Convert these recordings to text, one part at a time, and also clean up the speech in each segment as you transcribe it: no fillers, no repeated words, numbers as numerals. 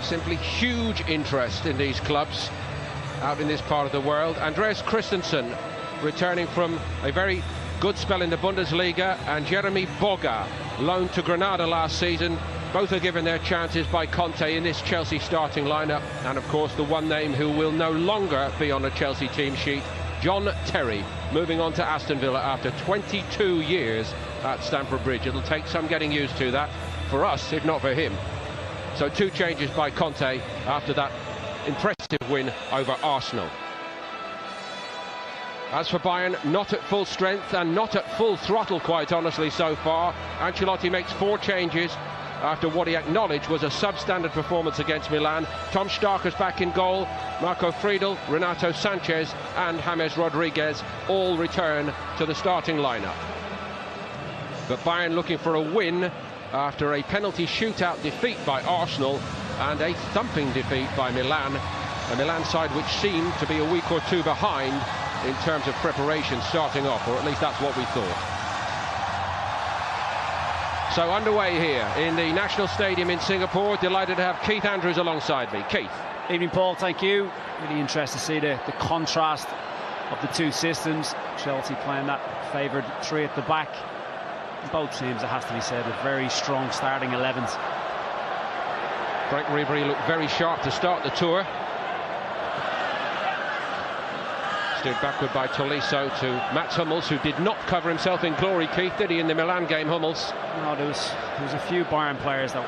Simply huge interest in these clubs out in this part of the world. Andreas Christensen returning from a very good spell in the Bundesliga, and Jeremy Boga, loaned to Granada last season. Both are given their chances by Conte in this Chelsea starting lineup. And of course the one name who will no longer be on a Chelsea team sheet, John Terry, moving on to Aston Villa after 22 years at Stamford Bridge. It'll take some getting used to that for us, if not for him. So 2 changes by Conte after that impressive win over Arsenal. As for Bayern, not at full strength and not at full throttle, quite honestly, so far. Ancelotti makes 4 changes after what he acknowledged was a substandard performance against Milan. Tom Starker's back in goal. Marco Friedl, Renato Sanchez and James Rodriguez all return to the starting lineup. But Bayern looking for a win after a penalty shootout defeat by Arsenal and a thumping defeat by Milan. A Milan side which seemed to be a week or 2 behind in terms of preparation starting off, or at least that's what we thought. So underway here in the National Stadium in Singapore. Delighted to have Keith Andrews alongside me. Keith. Evening, Paul. Thank you. Really interested to see the contrast of the 2 systems. Chelsea playing that favoured 3 at the back. Both teams, it has to be said, with very strong starting 11s. Frank Ribery looked very sharp to start the tour. Steered backward by Tolisso to Mats Hummels, who did not cover himself in glory, Keith, did he, in the Milan game, Hummels? No, there was a few Bayern players that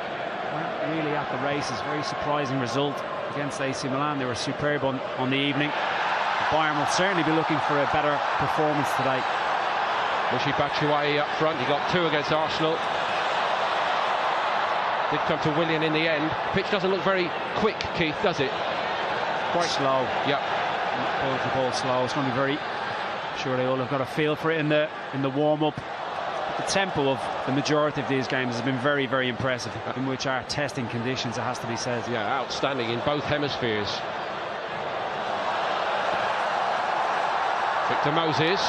weren't really at the races. Very surprising result against AC Milan. They were superb on the evening. Bayern will certainly be looking for a better performance today. Moussa Batshuayi up front. He got 2 against Arsenal. Did come to Willian in the end. Pitch doesn't look very quick, Keith, does it? Quite slow. Yep. Both the ball slow. It's going to be very. Sure, they all have got a feel for it in the warm-up. The tempo of the majority of these games has been very, very impressive, in which are testing conditions, it has to be said. Yeah, outstanding in both hemispheres. Victor Moses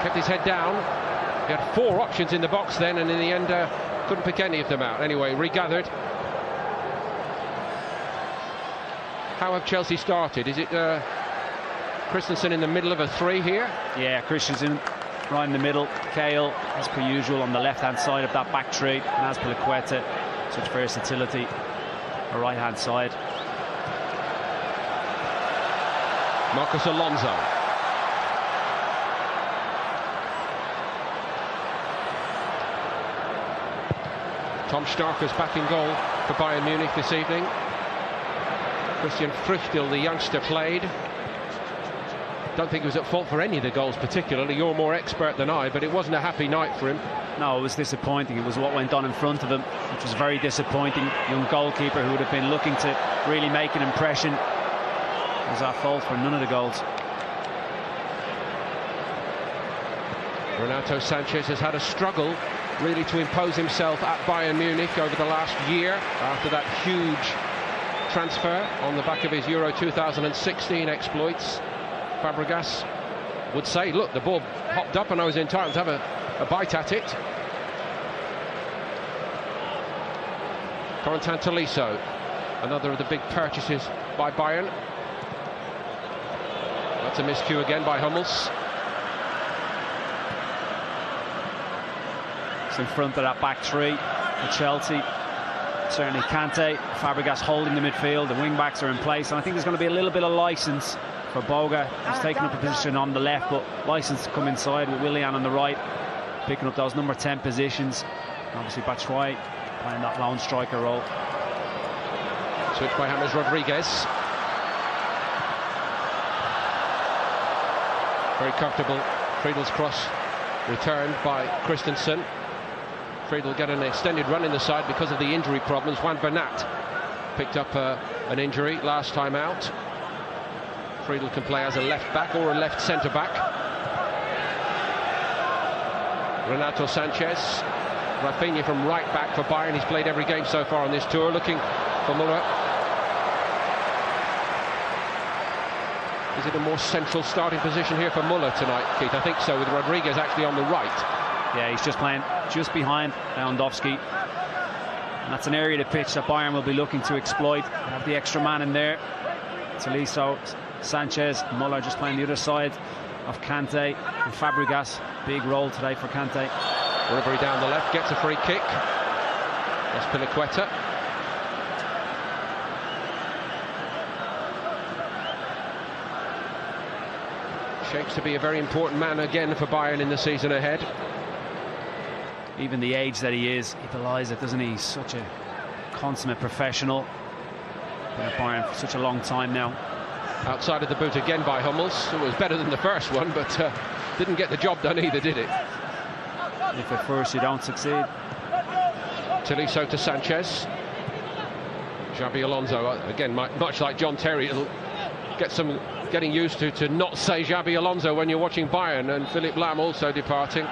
kept his head down. He had 4 options in the box then, and in the end couldn't pick any of them out. Anyway, regathered. How have Chelsea started? Is it Christensen in the middle of a 3 here? Yeah, Christensen right in the middle. Cahill, as per usual, on the left-hand side of that back 3. And Azpilicueta, such versatility, the right-hand side. Marcos Alonso. Tom Starker's back in goal for Bayern Munich this evening. Christian Frichtl, the youngster, played. Don't think he was at fault for any of the goals particularly. You're more expert than I, but it wasn't a happy night for him. No, it was disappointing. It was what went on in front of him, which was very disappointing. Young goalkeeper who would have been looking to really make an impression was at fault for none of the goals. Renato Sanchez has had a struggle really to impose himself at Bayern Munich over the last year after that huge transfer on the back of his Euro 2016 exploits. Fabregas would say, look, the ball hopped up and I was entitled to have a bite at it. Corentin Tolisso, another of the big purchases by Bayern. That's a miscue again by Hummels. It's in front of that back 3 for Chelsea. Certainly Kante, Fabregas holding the midfield, the wing-backs are in place, and I think there's going to be a little bit of licence for Boga. He's taking up a position on the left, but licence to come inside with Willian on the right, picking up those number 10 positions. Obviously Batshuayi playing that lone striker role. Switch by James Rodriguez. Very comfortable. Friedl's cross returned by Christensen. Friedl will get an extended run in the side because of the injury problems. Juan Bernat picked up an injury last time out. Friedl can play as a left back or a left centre back. Renato Sanchez. Rafinha from right back for Bayern. He's played every game so far on this tour, looking for Muller. Is it a more central starting position here for Muller tonight, Keith? I think so, with Rodriguez actually on the right. Yeah, he's just playing just behind Lewandowski. And that's an area of the pitch that Bayern will be looking to exploit. Have the extra man in there. Tolisso, Sanchez, Muller just playing the other side of Kante and Fabregas. Big role today for Kante. Ribery down the left, gets a free kick. That's Piliqueta. Shapes to be a very important man again for Bayern in the season ahead. Even the age that he is, he belies it, doesn't he? He's such a consummate professional. Been at Bayern for such a long time now. Outside of the boot again by Hummels. It was better than the first one, but didn't get the job done either, did it? If at first you don't succeed. Tolisso to Sanchez. Xabi Alonso, again, much like John Terry, it'll get some getting used to not say Xabi Alonso when you're watching Bayern, and Philipp Lahm also departing.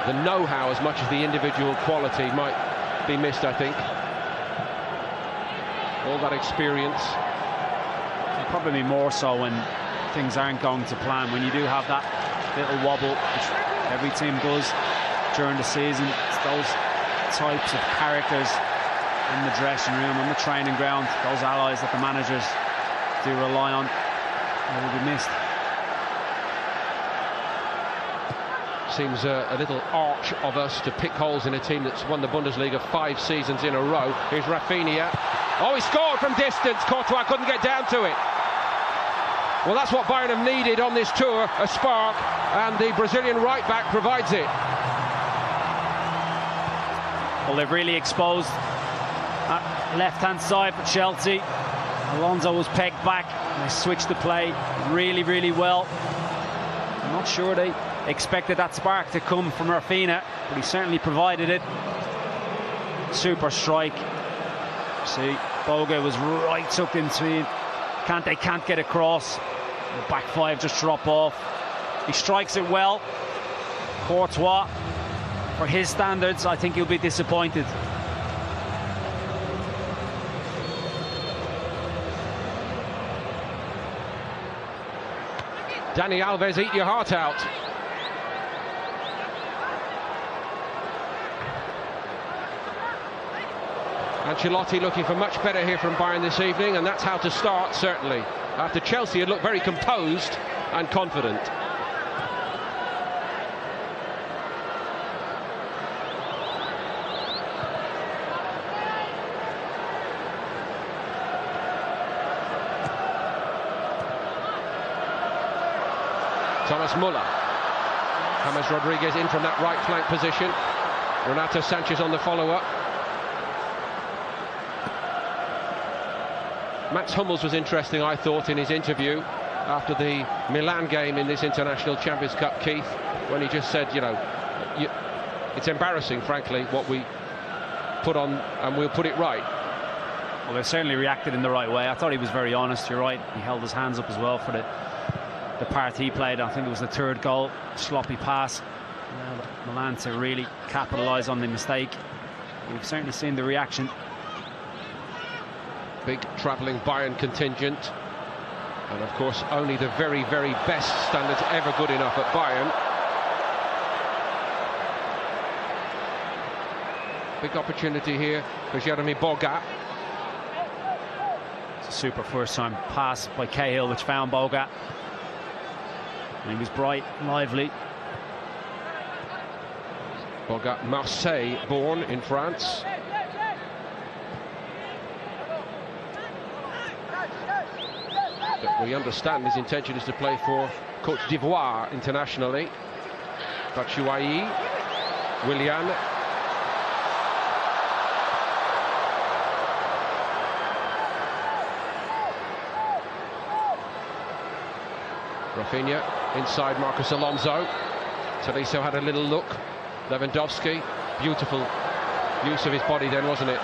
The know-how as much as the individual quality might be missed, I think. All that experience. Probably more so when things aren't going to plan, when you do have that little wobble, which every team does during the season. It's those types of characters in the dressing room, on the training ground, those allies that the managers do rely on, they will be missed. Seems a little arch of us to pick holes in a team that's won the Bundesliga 5 seasons in a row. Here's Rafinha. Oh, he scored from distance. Courtois couldn't get down to it. Well, that's what Bayern have needed on this tour, a spark, and the Brazilian right-back provides it. Well, they've really exposed that left-hand side for Chelsea. Alonso was pegged back, and they switched the play really, really well. I'm not sure they expected that spark to come from Rafinha, but he certainly provided it. Super strike. See, Boga was right tucked into it. Kante can't get across. The back five just drop off. He strikes it well. Courtois, for his standards, I think he'll be disappointed. Dani Alves, eat your heart out. Ancelotti looking for much better here from Bayern this evening, and that's how to start, certainly. After Chelsea had looked very composed and confident. Thomas Muller. James Rodriguez in from that right flank position. Renato Sanchez on the follow-up. Mats Hummels was interesting, I thought, in his interview after the Milan game in this International Champions Cup, Keith, when he just said, you know, it's embarrassing, frankly, what we put on, and we'll put it right. Well, they certainly reacted in the right way. I thought he was very honest, you're right. He held his hands up as well for the part he played. I think it was the third goal, sloppy pass. Milan to really capitalise on the mistake. We've certainly seen the reaction. Big travelling Bayern contingent, and of course only the very, very best standards ever good enough at Bayern. Big opportunity here for Jeremy Boga. It's a super first time pass by Cahill, which found Boga, and he was bright, lively. Boga, Marseille born in France. But we understand his intention is to play for Côte d'Ivoire internationally. Batshuayi, Willian. Rafinha inside Marcos Alonso. Tolisso had a little look. Lewandowski, beautiful use of his body then, wasn't it?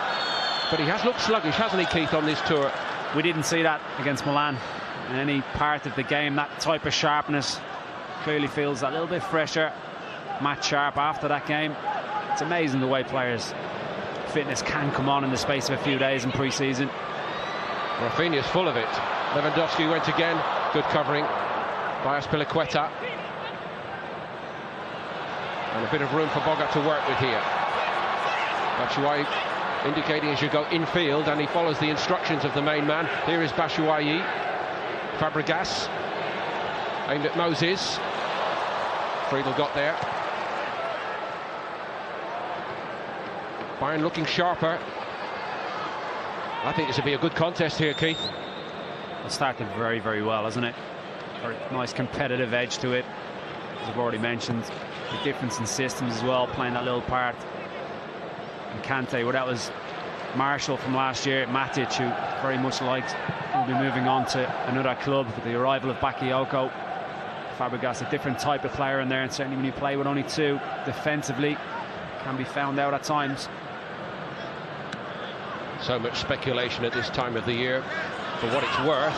But he has looked sluggish, hasn't he, Keith, on this tour? We didn't see that against Milan in any part of the game. That type of sharpness. Clearly feels a little bit fresher, match sharp after that game. It's amazing the way players' fitness can come on in the space of a few days in pre-season. Rafinha's full of it. Lewandowski went again. Good covering by Piliqueta. And a bit of room for Boga to work with here. Batshuayi indicating he should go infield, and he follows the instructions of the main man. Here is Batshuayi. Fabregas aimed at Moses. Friedel got there. Bayern looking sharper. I think this would be a good contest here, Keith. It started very, very well, hasn't it? Very nice competitive edge to it. As I've already mentioned, the difference in systems as well, playing that little part. And Kante, well, that was Marshall from last year, Matic, who very much liked, will be moving on to another club with the arrival of Bakayoko. Fabregas, a different type of player in there, and certainly when you play with only two defensively, can be found out at times. So much speculation at this time of the year. For what it's worth,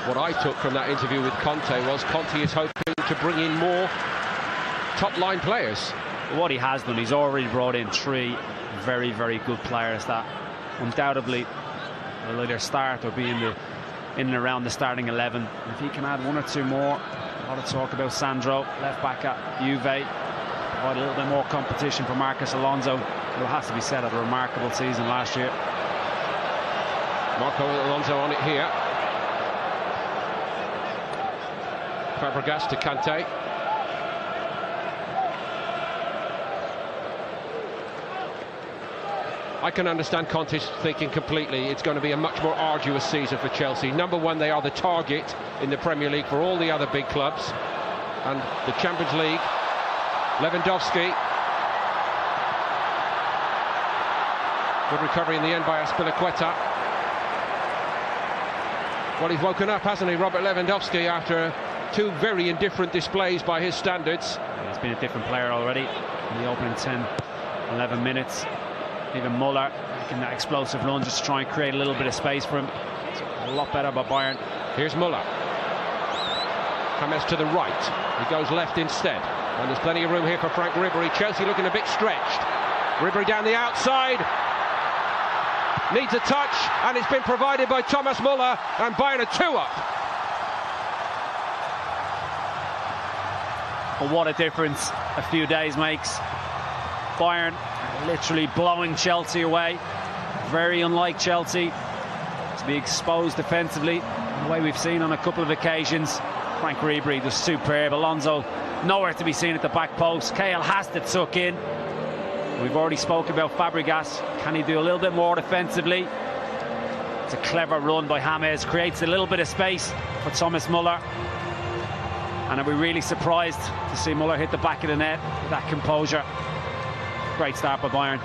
what I took from that interview with Conte was Conte is hoping to bring in more top-line players. What he has done, he's already brought in three very, very good players that undoubtedly will either start or be in and around the starting 11. And if he can add one or two more, a lot of talk about Sandro, left back at Juve, provide a little bit more competition for Marcos Alonso, who has to be said had a remarkable season last year. Marco Alonso on it here. Fabregas to Kante. I can understand Conte's thinking completely. It's going to be a much more arduous season for Chelsea. Number one, they are the target in the Premier League for all the other big clubs. And the Champions League, Lewandowski. Good recovery in the end by Azpilicueta. Well, he's woken up, hasn't he, Robert Lewandowski, after two very indifferent displays by his standards. He's been a different player already in the opening 10-11 minutes. Even Muller making that explosive run just to try and create a little bit of space for him. It's a lot better by Bayern. Here's Muller. James to the right. He goes left instead. And there's plenty of room here for Frank Ribery. Chelsea looking a bit stretched. Ribery down the outside. Needs a touch, and it's been provided by Thomas Muller, and Bayern are 2 up. But what a difference a few days makes. Bayern literally blowing Chelsea away. Very unlike Chelsea to be exposed defensively the way we've seen on a couple of occasions. Frank Ribery was superb. Alonso nowhere to be seen at the back post. Cahill has to tuck in. We've already spoken about Fabregas. Can he do a little bit more defensively? It's a clever run by James. Creates a little bit of space for Thomas Muller. And are we really surprised to see Muller hit the back of the net with that composure? Great start by Bayern.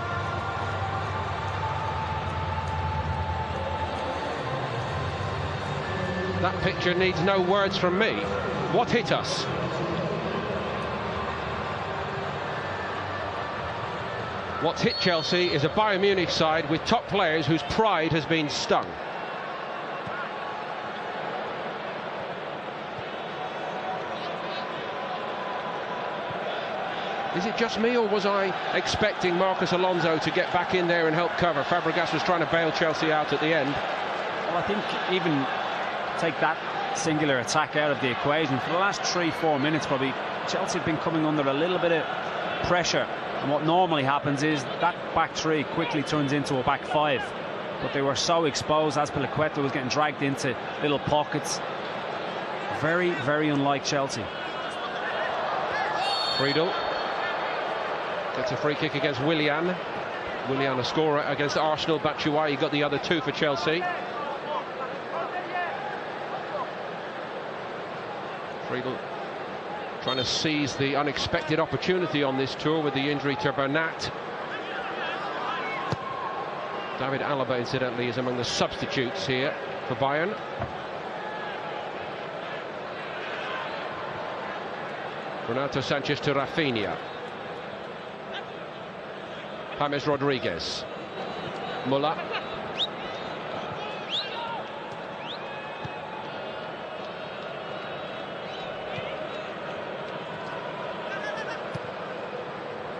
That picture needs no words from me. What hit us? What's hit Chelsea is a Bayern Munich side with top players whose pride has been stung. Is it just me, or was I expecting Marcos Alonso to get back in there and help cover? Fabregas was trying to bail Chelsea out at the end. Well, I think even take that singular attack out of the equation, for the last 3-4 minutes probably, Chelsea have been coming under a little bit of pressure. And what normally happens is that back three quickly turns into a back five. But they were so exposed. Azpilicueta was getting dragged into little pockets. Very, very unlike Chelsea. Friedel gets a free kick against Willian. Willian a scorer against Arsenal. Batshuayi got the other two for Chelsea. Friedel trying to seize the unexpected opportunity on this tour with the injury to Bernat. David Alaba, incidentally, is among the substitutes here for Bayern. Renato Sanchez to Rafinha. James Rodriguez. Muller.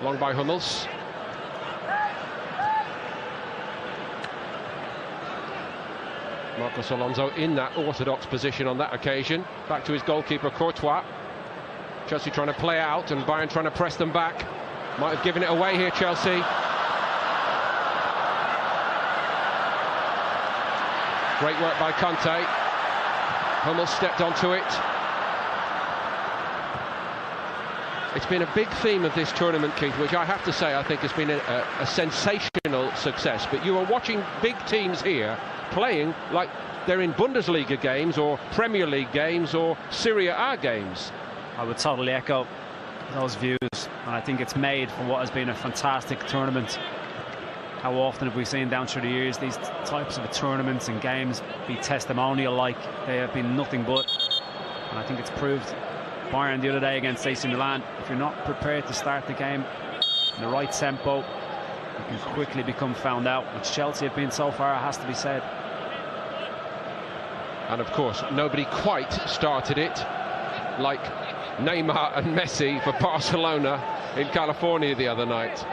Long by Hummels. Marcos Alonso in that orthodox position on that occasion. Back to his goalkeeper Courtois. Chelsea trying to play out and Bayern trying to press them back. Might have given it away here, Chelsea. Great work by Conte. Hummels stepped onto it. It's been a big theme of this tournament, Keith, which I have to say I think has been a sensational success. But you are watching big teams here playing like they're in Bundesliga games or Premier League games or Serie A games. I would totally echo those views, and I think it's made for what has been a fantastic tournament. How often have we seen down through the years these types of tournaments and games be testimonial-like? They have been nothing but, and I think it's proved. Bayern the other day against AC Milan, if you're not prepared to start the game in the right tempo, you can quickly become found out, which Chelsea have been so far, it has to be said. And of course, nobody quite started it like Neymar and Messi for Barcelona in California the other night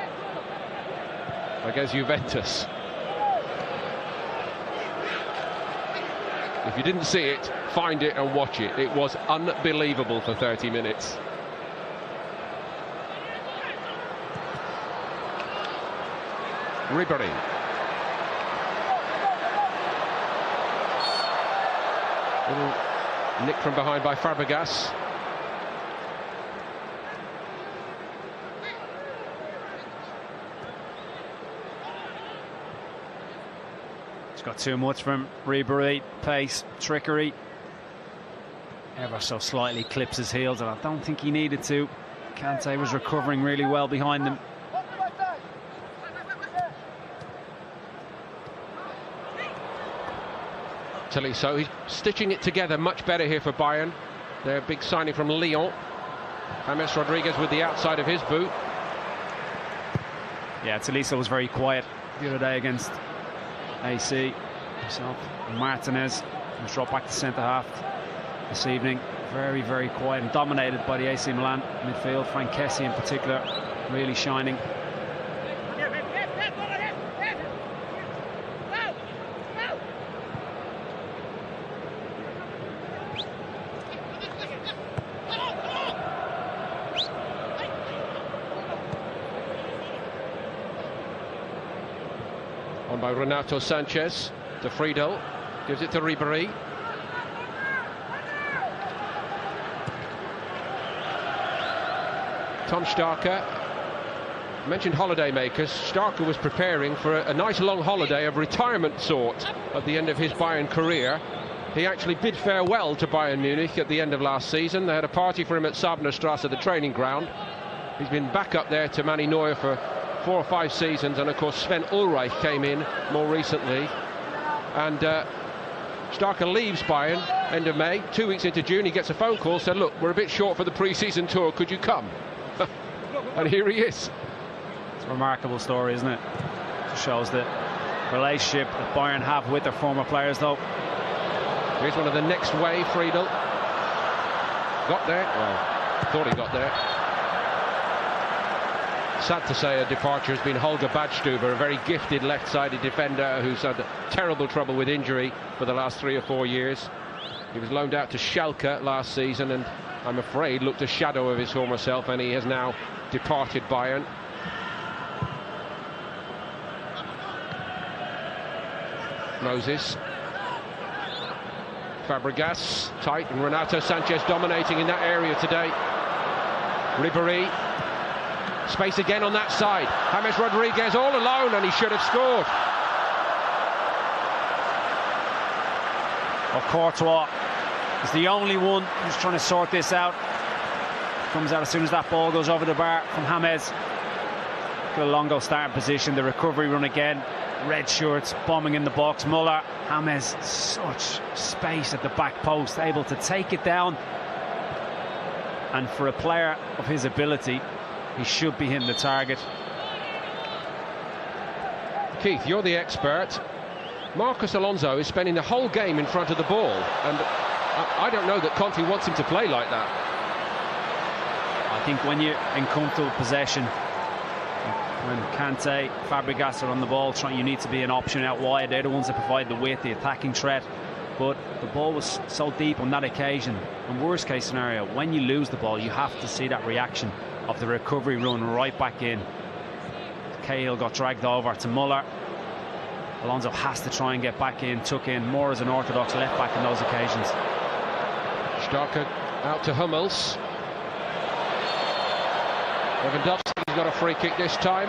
against Juventus. If you didn't see it, find it and watch it. It was unbelievable for 30 minutes. Ribéry. Little nick from behind by Fabregas. It's got too much from Ribéry. Pace, trickery. Ever so slightly clips his heels, and I don't think he needed to. Kante was recovering really well behind them. So he's stitching it together much better here for Bayern. Their big signing from Lyon. James Rodriguez with the outside of his boot. Yeah, Tolisso was very quiet the other day against AC. Himself, Martinez was dropped back to centre half this evening. Very, very quiet and dominated by the AC Milan midfield. Frank Kessie in particular, really shining. On by Renato Sanchez to Friedel, gives it to Ribéry. Tom Starker mentioned holiday makers. Starker was preparing for a nice long holiday of retirement sort at the end of his Bayern career. He actually bid farewell to Bayern Munich at the end of last season. They had a party for him at Sabnerstrasse, the training ground. He's been back up there to Manny Neuer for 4 or 5 seasons, and of course Sven Ulreich came in more recently. And Starker leaves Bayern end of May. 2 weeks into June, he gets a phone call, said, look, we're a bit short for the pre-season tour, could you come? And here he is. It's a remarkable story, isn't it? It shows the relationship that Bayern have with their former players, though. Here's one of the next wave. Friedel got there. Well, thought he got there. Sad to say a departure has been Holger Badstuber, a very gifted left-sided defender who's had terrible trouble with injury for the last 3 or 4 years. He was loaned out to Schalke last season and I'm afraid looked a shadow of his former self, and he has now departed Bayern. Moses. Fabregas tight, and Renato Sanchez dominating in that area today. Ribéry. Space again on that side. James Rodriguez all alone, and he should have scored. Courtois is the only one who's trying to sort this out. Comes out as soon as that ball goes over the bar from James. Longo starting position, the recovery run again. Red shirts bombing in the box. Muller, James, such space at the back post, able to take it down. And for a player of his ability, he should be hitting the target. Keith, you're the expert. Marcos Alonso is spending the whole game in front of the ball, and I don't know that Conte wants him to play like that. I think when you're in comfortable possession, when Kante, Fabregas are on the ball, you need to be an option out wide. They're the ones that provide the width, the attacking threat. but the ball was so deep on that occasion. And worst case scenario, when you lose the ball, you have to see that reaction of the recovery run right back in. Cahill got dragged over to Muller. Alonso has to try and get back in, tuck in more as an orthodox left back in those occasions. Starker out to Hummels. Lewandowski's got a free kick this time.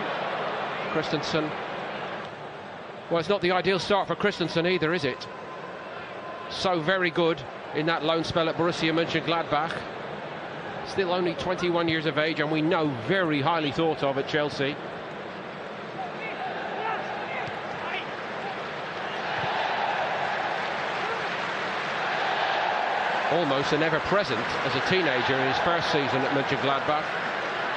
Christensen. Well, it's not the ideal start for Christensen either, is it? So very good in that loan spell at Borussia Mönchengladbach. Still only 21 years of age, and we know very highly thought of at Chelsea. Almost an ever-present as a teenager in his first season at Mönchengladbach,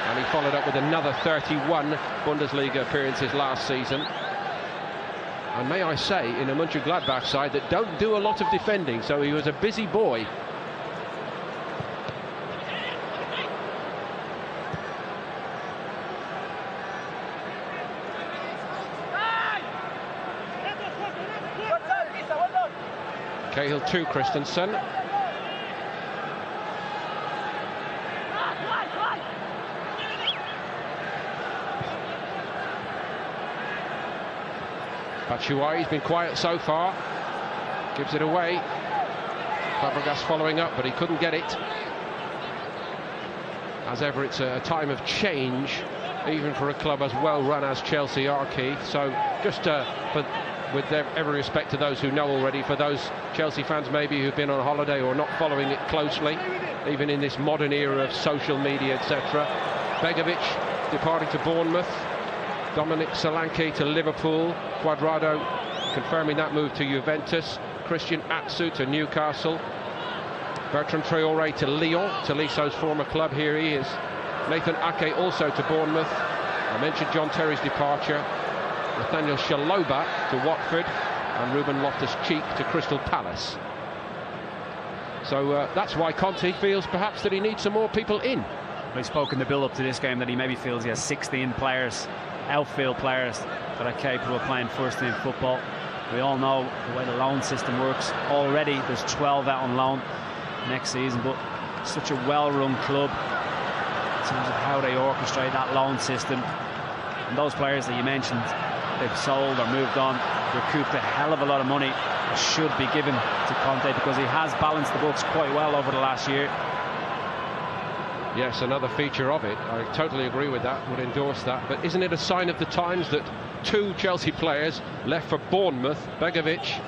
and he followed up with another 31 Bundesliga appearances last season. And may I say, in a Mönchengladbach side that don't do a lot of defending, so he was a busy boy. Cahill to Christensen. Batshuayi's been quiet so far. Gives it away. Fabregas following up, but he couldn't get it. As ever, it's a time of change, even for a club as well run as Chelsea are, Keith. So just with every respect to those who know already, for those Chelsea fans maybe who've been on holiday or not following it closely, even in this modern era of social media, etc. Begovic departing to Bournemouth. Dominic Solanke to Liverpool. Cuadrado confirming that move to Juventus. Christian Atsu to Newcastle. Bertrand Traoré to Lyon, Toliso's former club. Here he is. Nathan Ake also to Bournemouth. I mentioned John Terry's departure. Nathaniel Chalobah to Watford, and Ruben Loftus-Cheek to Crystal Palace. So that's why Conte feels perhaps that he needs some more people in. Well, he spoke in the build-up to this game that he maybe feels he has 16 players, outfield players, that are capable of playing first-team football. We all know the way the loan system works. Already there's 12 out on loan next season, but such a well-run club in terms of how they orchestrate that loan system. And those players that you mentioned, they've sold or moved on, recouped a hell of a lot of money that should be given to Conte, because he has balanced the books quite well over the last year. Yes, another feature of it. I totally agree with that, would endorse that. But isn't it a sign of the times that two Chelsea players left for Bournemouth, Begovic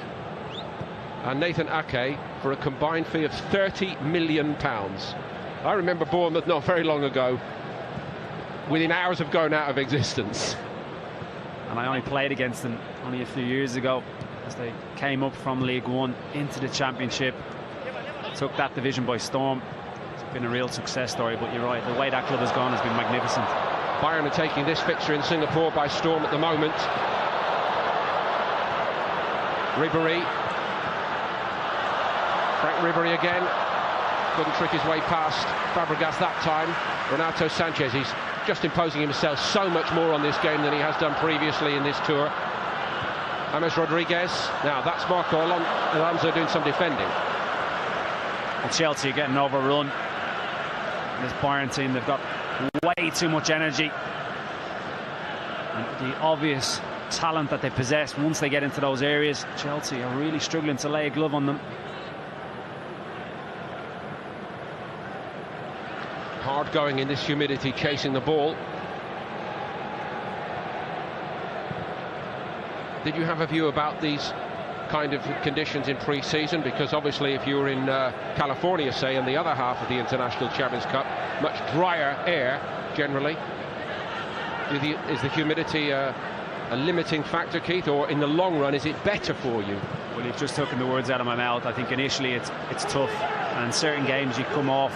and Nathan Ake, for a combined fee of £30 million? I remember Bournemouth not very long ago, within hours of going out of existence. And I only played against them only a few years ago as they came up from League One into the Championship, took that division by storm. It's been a real success story, but you're right, the way that club has gone has been magnificent. Bayern are taking this fixture in Singapore by storm at the moment. Ribéry. Frank Ribéry again. Couldn't trick his way past Fabregas that time. Renato Sanchez, he's just imposing himself so much more on this game than he has done previously in this tour. James Rodriguez. Now that's Marco Alonso doing some defending. And Chelsea are getting overrun. This Bayern team, they've got way too much energy. And the obvious talent that they possess, once they get into those areas, Chelsea are really struggling to lay a glove on them. Hard going in this humidity, chasing the ball. Did you have a view about these kind of conditions in pre-season? Because obviously if you were in California, say, in the other half of the International Champions Cup, much drier air generally. Is the humidity a limiting factor, Keith, or in the long run is it better for you? Well, you've just taken the words out of my mouth. I think initially it's tough, and in certain games you come off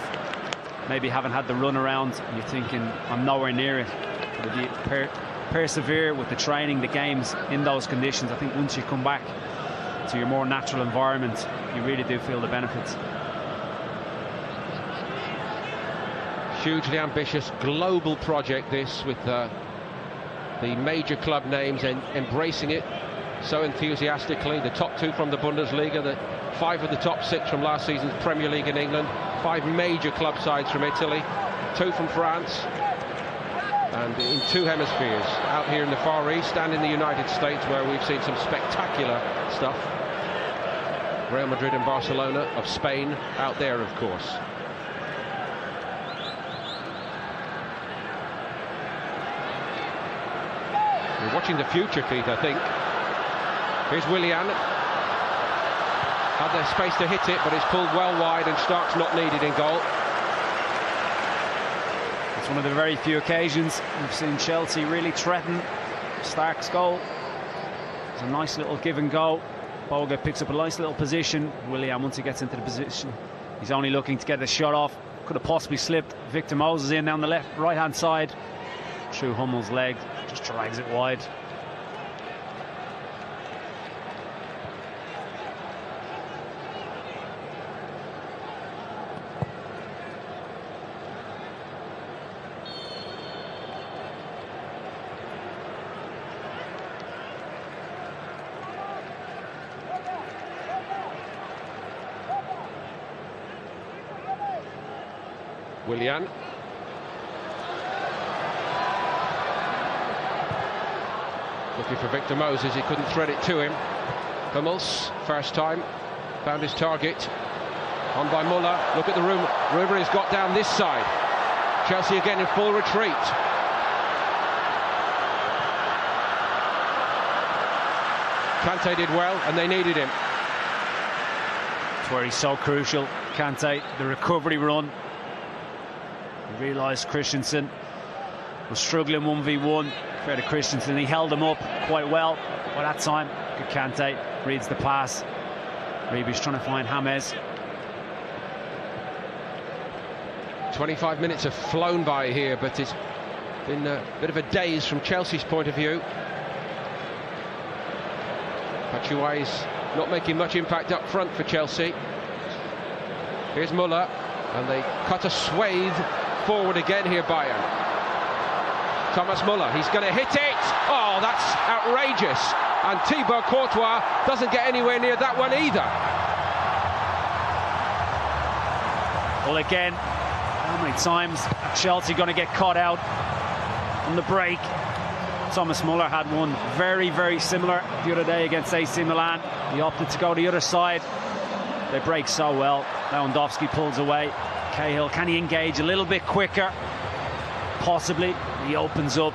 maybe haven't had the run around and you're thinking, I'm nowhere near it. But if you persevere with the training, the games in those conditions, I think once you come back to your more natural environment, you really do feel the benefits. Hugely ambitious global project this, with the major club names and embracing it so enthusiastically. The top 2 from the Bundesliga, the 5 of the top 6 from last season's Premier League in England, 5 major club sides from Italy, 2 from France, and in 2 hemispheres, out here in the Far East and in the United States, where we've seen some spectacular stuff. Real Madrid and Barcelona of Spain out there, of course. We're watching the future, Keith, I think. Here's Willian. Had the space to hit it, but it's pulled well wide, and Stark's not needed in goal. It's one of the very few occasions we've seen Chelsea really threaten Stark's goal. It's a nice little give and go. Boga picks up a nice little position. Willian, once he gets into the position, he's only looking to get the shot off. Could have possibly slipped. Victor Moses in down the right-hand side. Through Hummel's leg, just drags it wide. Willian. Looking for Victor Moses, he couldn't thread it to him. Hummels, first time, found his target. On by Muller, look at the room. Ribery's got down this side. Chelsea again in full retreat. Kante did well, and they needed him. It's where he's so crucial, Kante, the recovery run. He realised Christensen was struggling 1v1. Fair to Christensen, he held him up quite well by that time. Good Kante, reads the pass. Ribery's trying to find James. 25 minutes have flown by here, but it's been a bit of a daze from Chelsea's point of view. Batshuayi's not making much impact up front for Chelsea. Here's Muller, and they cut a swathe forward again here, Bayern. Thomas Muller, he's going to hit it. Oh, that's outrageous. And Thibaut Courtois doesn't get anywhere near that one either. Well, again, how many times are Chelsea going to get caught out on the break? Thomas Muller had one very, very similar the other day against AC Milan. He opted to go the other side. They break so well. Lewandowski pulls away. Cahill, can he engage a little bit quicker? Possibly. He opens up,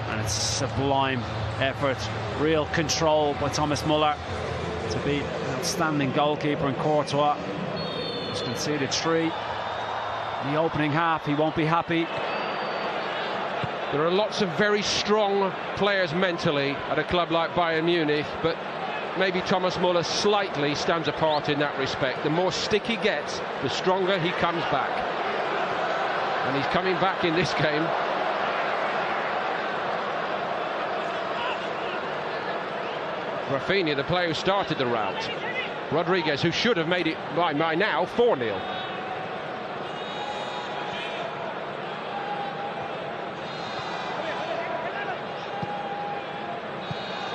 and it's sublime effort, real control by Thomas Muller to beat an outstanding goalkeeper in Courtois. He's conceded 3 in the opening half. He won't be happy. There are lots of very strong players mentally at a club like Bayern Munich, but maybe Thomas Muller slightly stands apart in that respect. The more stick he gets, the stronger he comes back. And he's coming back in this game. Rafinha, the player who started the rout. Rodriguez, who should have made it by now 4-0.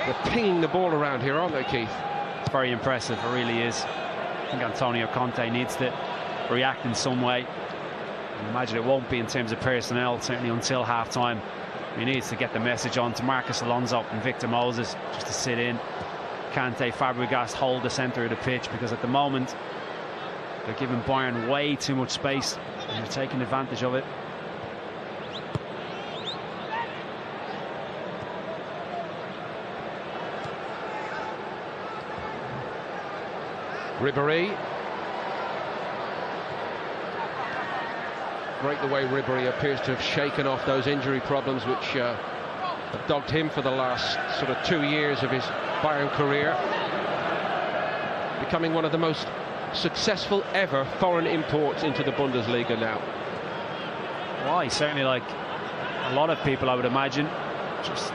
They're pinging the ball around here, aren't they, Keith? It's very impressive, it really is. I think Antonio Conte needs to react in some way. I imagine it won't be in terms of personnel, certainly until half-time. He needs to get the message on to Marcus Alonso and Victor Moses just to sit in. Kante, Fabregas hold the centre of the pitch, because at the moment they're giving Bayern way too much space and they're taking advantage of it. Ribery. Great the way Ribery appears to have shaken off those injury problems which have dogged him for the last sort of 2 years of his Bayern career. Becoming one of the most successful ever foreign imports into the Bundesliga now. Well, he's certainly, like a lot of people, I would imagine, just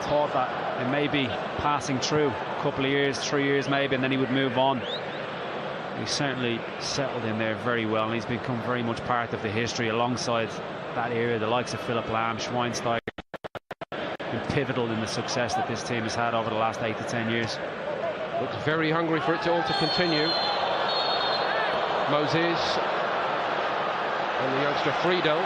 thought that it may be passing through a couple of years, 3 years maybe, and then he would move on. He's certainly settled in there very well, and he's become very much part of the history alongside that era, the likes of Philipp Lahm, Schweinsteiger, pivotal in the success that this team has had over the last 8 to 10 years. Looks very hungry for it all to continue. Moses and the youngster Friedel.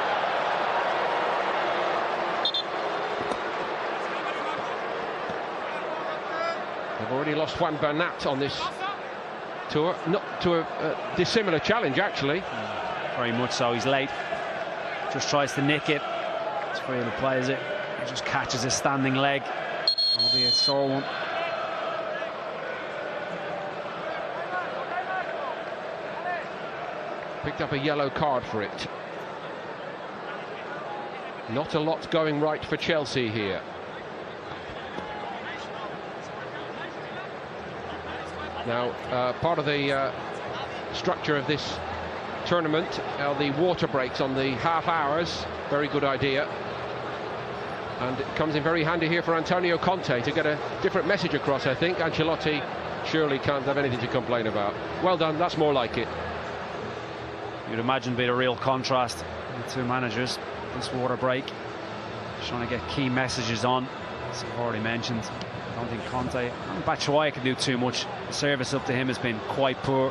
They've already lost Juan Bernat on this tour, not to a dissimilar challenge actually. Very much so. He's late, just tries to nick it. It's Friedel plays it, he just catches his standing leg. That'll be a sore one. Picked up a yellow card for it. Not a lot going right for Chelsea here. Now, part of the structure of this tournament are the water breaks on the half hours. Very good idea. And it comes in very handy here for Antonio Conte to get a different message across, I think. Ancelotti surely can't have anything to complain about. Well done, that's more like it. You'd imagine it'd be a real contrast with the two managers. This water break, trying to get key messages on, as I've already mentioned. I don't think Conte and Batshuayi can do too much. The service up to him has been quite poor.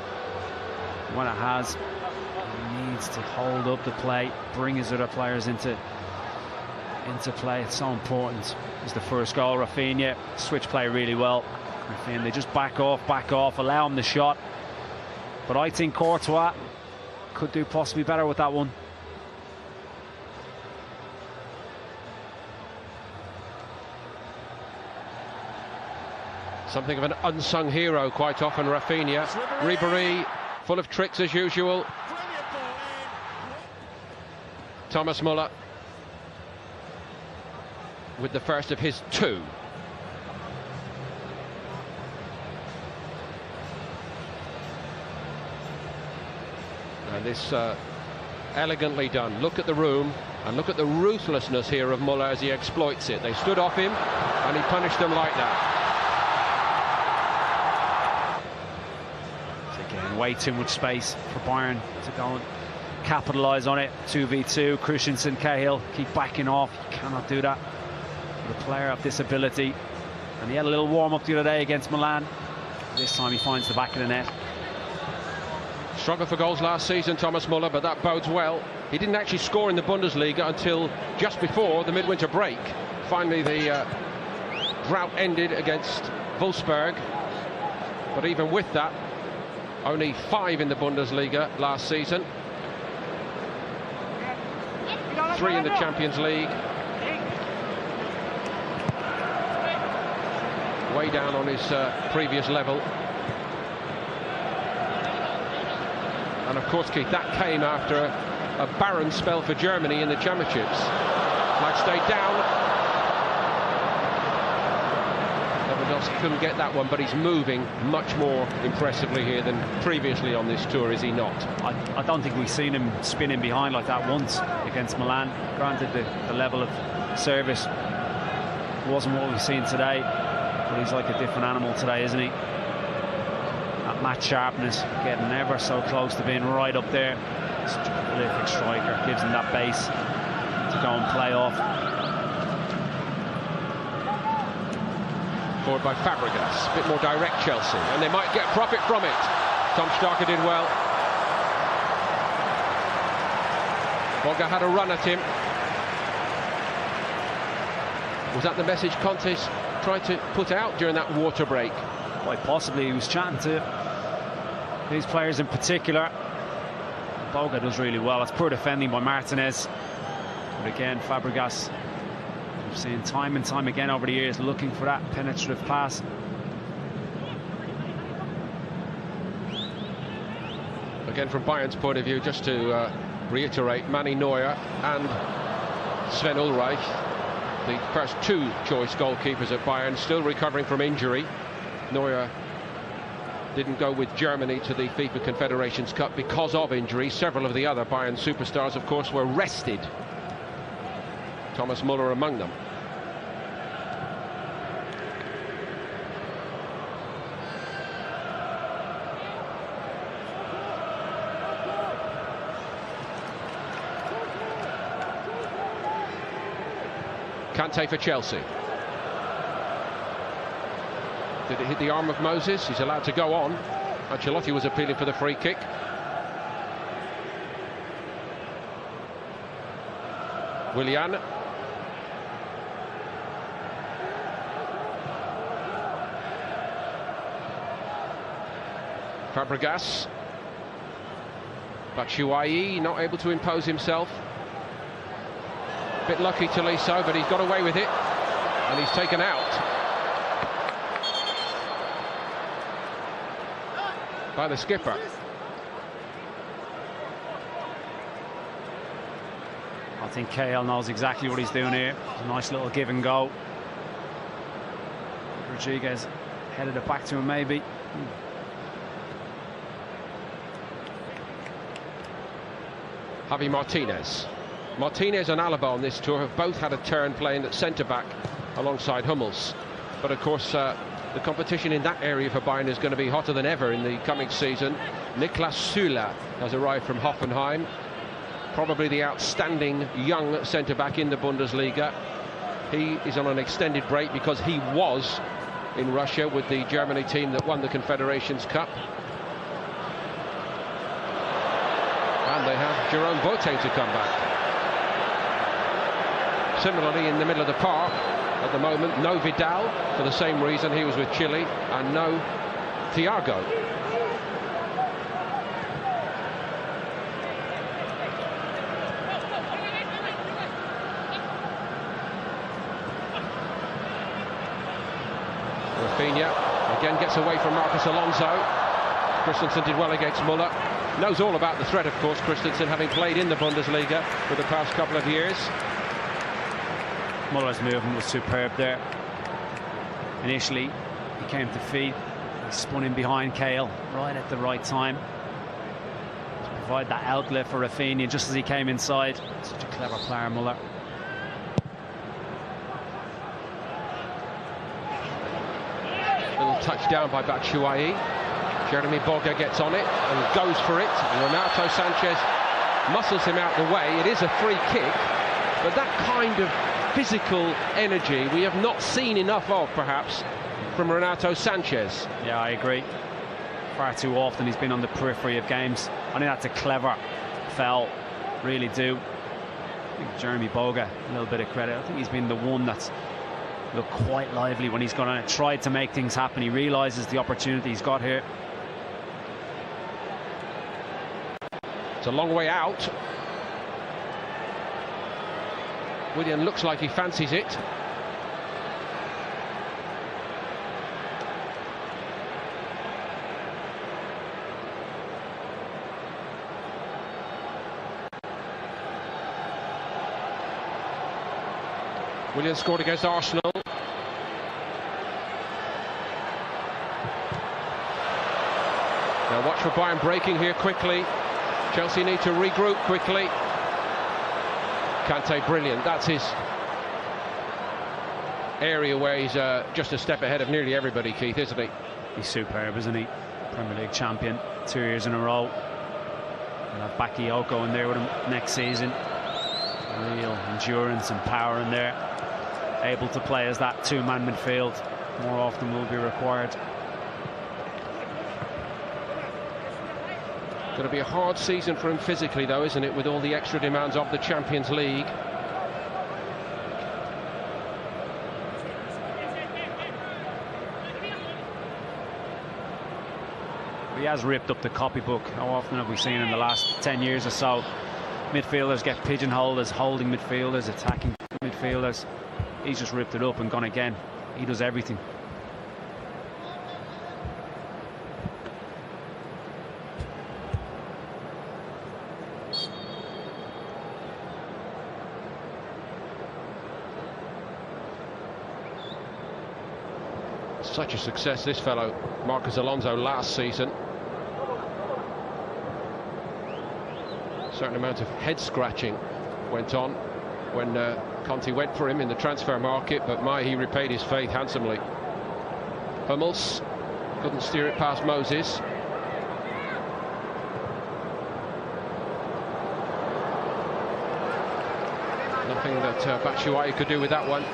When it has, he needs to hold up the play, bring his other players into play. It's so important. It's the first goal. Rafinha switch play really well. Rafinha, they just back off, allow him the shot. But I think Courtois could do possibly better with that one. Something of an unsung hero quite often, Rafinha. Ribéry, full of tricks as usual. Thomas Müller with the first of his two. And this elegantly done. Look at the room and look at the ruthlessness here of Müller as he exploits it. They stood off him and he punished them like that. Again, way too much space for Bayern to go and capitalise on it. 2v2, Christensen, Cahill keep backing off. You cannot do that with a player of this ability. And he had a little warm-up the other day against Milan. This time he finds the back of the net. Struggled for goals last season, Thomas Müller, but that bodes well. He didn't actually score in the Bundesliga until just before the midwinter break. Finally, the drought ended against Wolfsburg. But even with that, only 5 in the Bundesliga last season. 3 in the Champions League. Way down on his previous level. And of course, Keith, that came after a barren spell for Germany in the championships. Match stayed down. Lewandowski couldn't get that one, but he's moving much more impressively here than previously on this tour, is he not? I don't think we've seen him spinning behind like that once against Milan. Granted, the level of service wasn't what we've seen today, but he's like a different animal today, isn't he? That match sharpness, getting ever so close to being right up there. Such a prolific striker, gives him that base to go and play off. Forward by Fabregas, a bit more direct Chelsea, and they might get profit from it. Tom Starker did well. Boga had a run at him. Was that the message Conte tried to put out during that water break? Quite possibly. He was chatting to these players in particular. Boga does really well. It's poor defending by Martinez. But again, Fabregas, we've seen time and time again over the years looking for that penetrative pass. Again, from Bayern's point of view, just to reiterate, Manny Neuer and Sven Ulreich, the first 2 choice goalkeepers at Bayern, still recovering from injury. Neuer didn't go with Germany to the FIFA Confederations Cup because of injury. Several of the other Bayern superstars, of course, were rested. Thomas Müller among them. Kante for Chelsea. Did it hit the arm of Moses? He's allowed to go on. Ancelotti was appealing for the free kick. Willian. Fabregas. Batshuayi not able to impose himself. Bit lucky Tolisso, but he's got away with it. And he's taken out by the skipper. I think Cahill knows exactly what he's doing here. It's a nice little give and go. Rodriguez headed it back to him maybe. Javi Martinez. Martinez and Alaba on this tour have both had a turn playing at centre-back alongside Hummels. But of course, the competition in that area for Bayern is going to be hotter than ever in the coming season. Niklas Süle has arrived from Hoffenheim. Probably the outstanding young centre-back in the Bundesliga. He is on an extended break because he was in Russia with the Germany team that won the Confederations Cup. And they have Jerome Boateng to come back. Similarly, in the middle of the park at the moment, no Vidal for the same reason he was with Chile, and no Thiago. Rafinha again gets away from Marcos Alonso. Christensen did well against Muller. Knows all about the threat, of course, Christensen, having played in the Bundesliga for the past couple of years. Muller's movement was superb there. Initially, he came to feet. He spun in behind Cahill right at the right time to provide that outlet for Rafinha just as he came inside. Such a clever player, Muller. Little touchdown by Batshuayi. Jeremy Boga gets on it and goes for it. And Renato Sanchez muscles him out the way. It is a free kick, but that kind of physical energy we have not seen enough of, perhaps, from Renato Sanchez. Yeah, I agree. Far too often he's been on the periphery of games. I think that's a clever foul, really do. I think Jeremy Boga, a little bit of credit. I think he's been the one that's looked quite lively when he's gone and tried to make things happen. He realises the opportunity he's got here. It's a long way out. Willian looks like he fancies it. Willian scored against Arsenal. Now watch for Bayern breaking here quickly. Chelsea need to regroup quickly. Kante brilliant. That's his area where he's just a step ahead of nearly everybody, Keith, isn't he? He's superb, isn't he? Premier League champion 2 years in a row. And have Bakayoko in there with him next season. Real endurance and power in there. Able to play as that two-man midfield more often will be required. Going to be a hard season for him physically, though, isn't it, with all the extra demands of the Champions League. He has ripped up the copybook. How often have we seen in the last 10 years or so midfielders get pigeonholed as holding midfielders, attacking midfielders? He's just ripped it up and gone again. He does everything. Such a success, this fellow, Marcos Alonso, last season. A certain amount of head scratching went on when Conte went for him in the transfer market, but he repaid his faith handsomely. Hummels couldn't steer it past Moses. Nothing that Batshuayi could do with that one.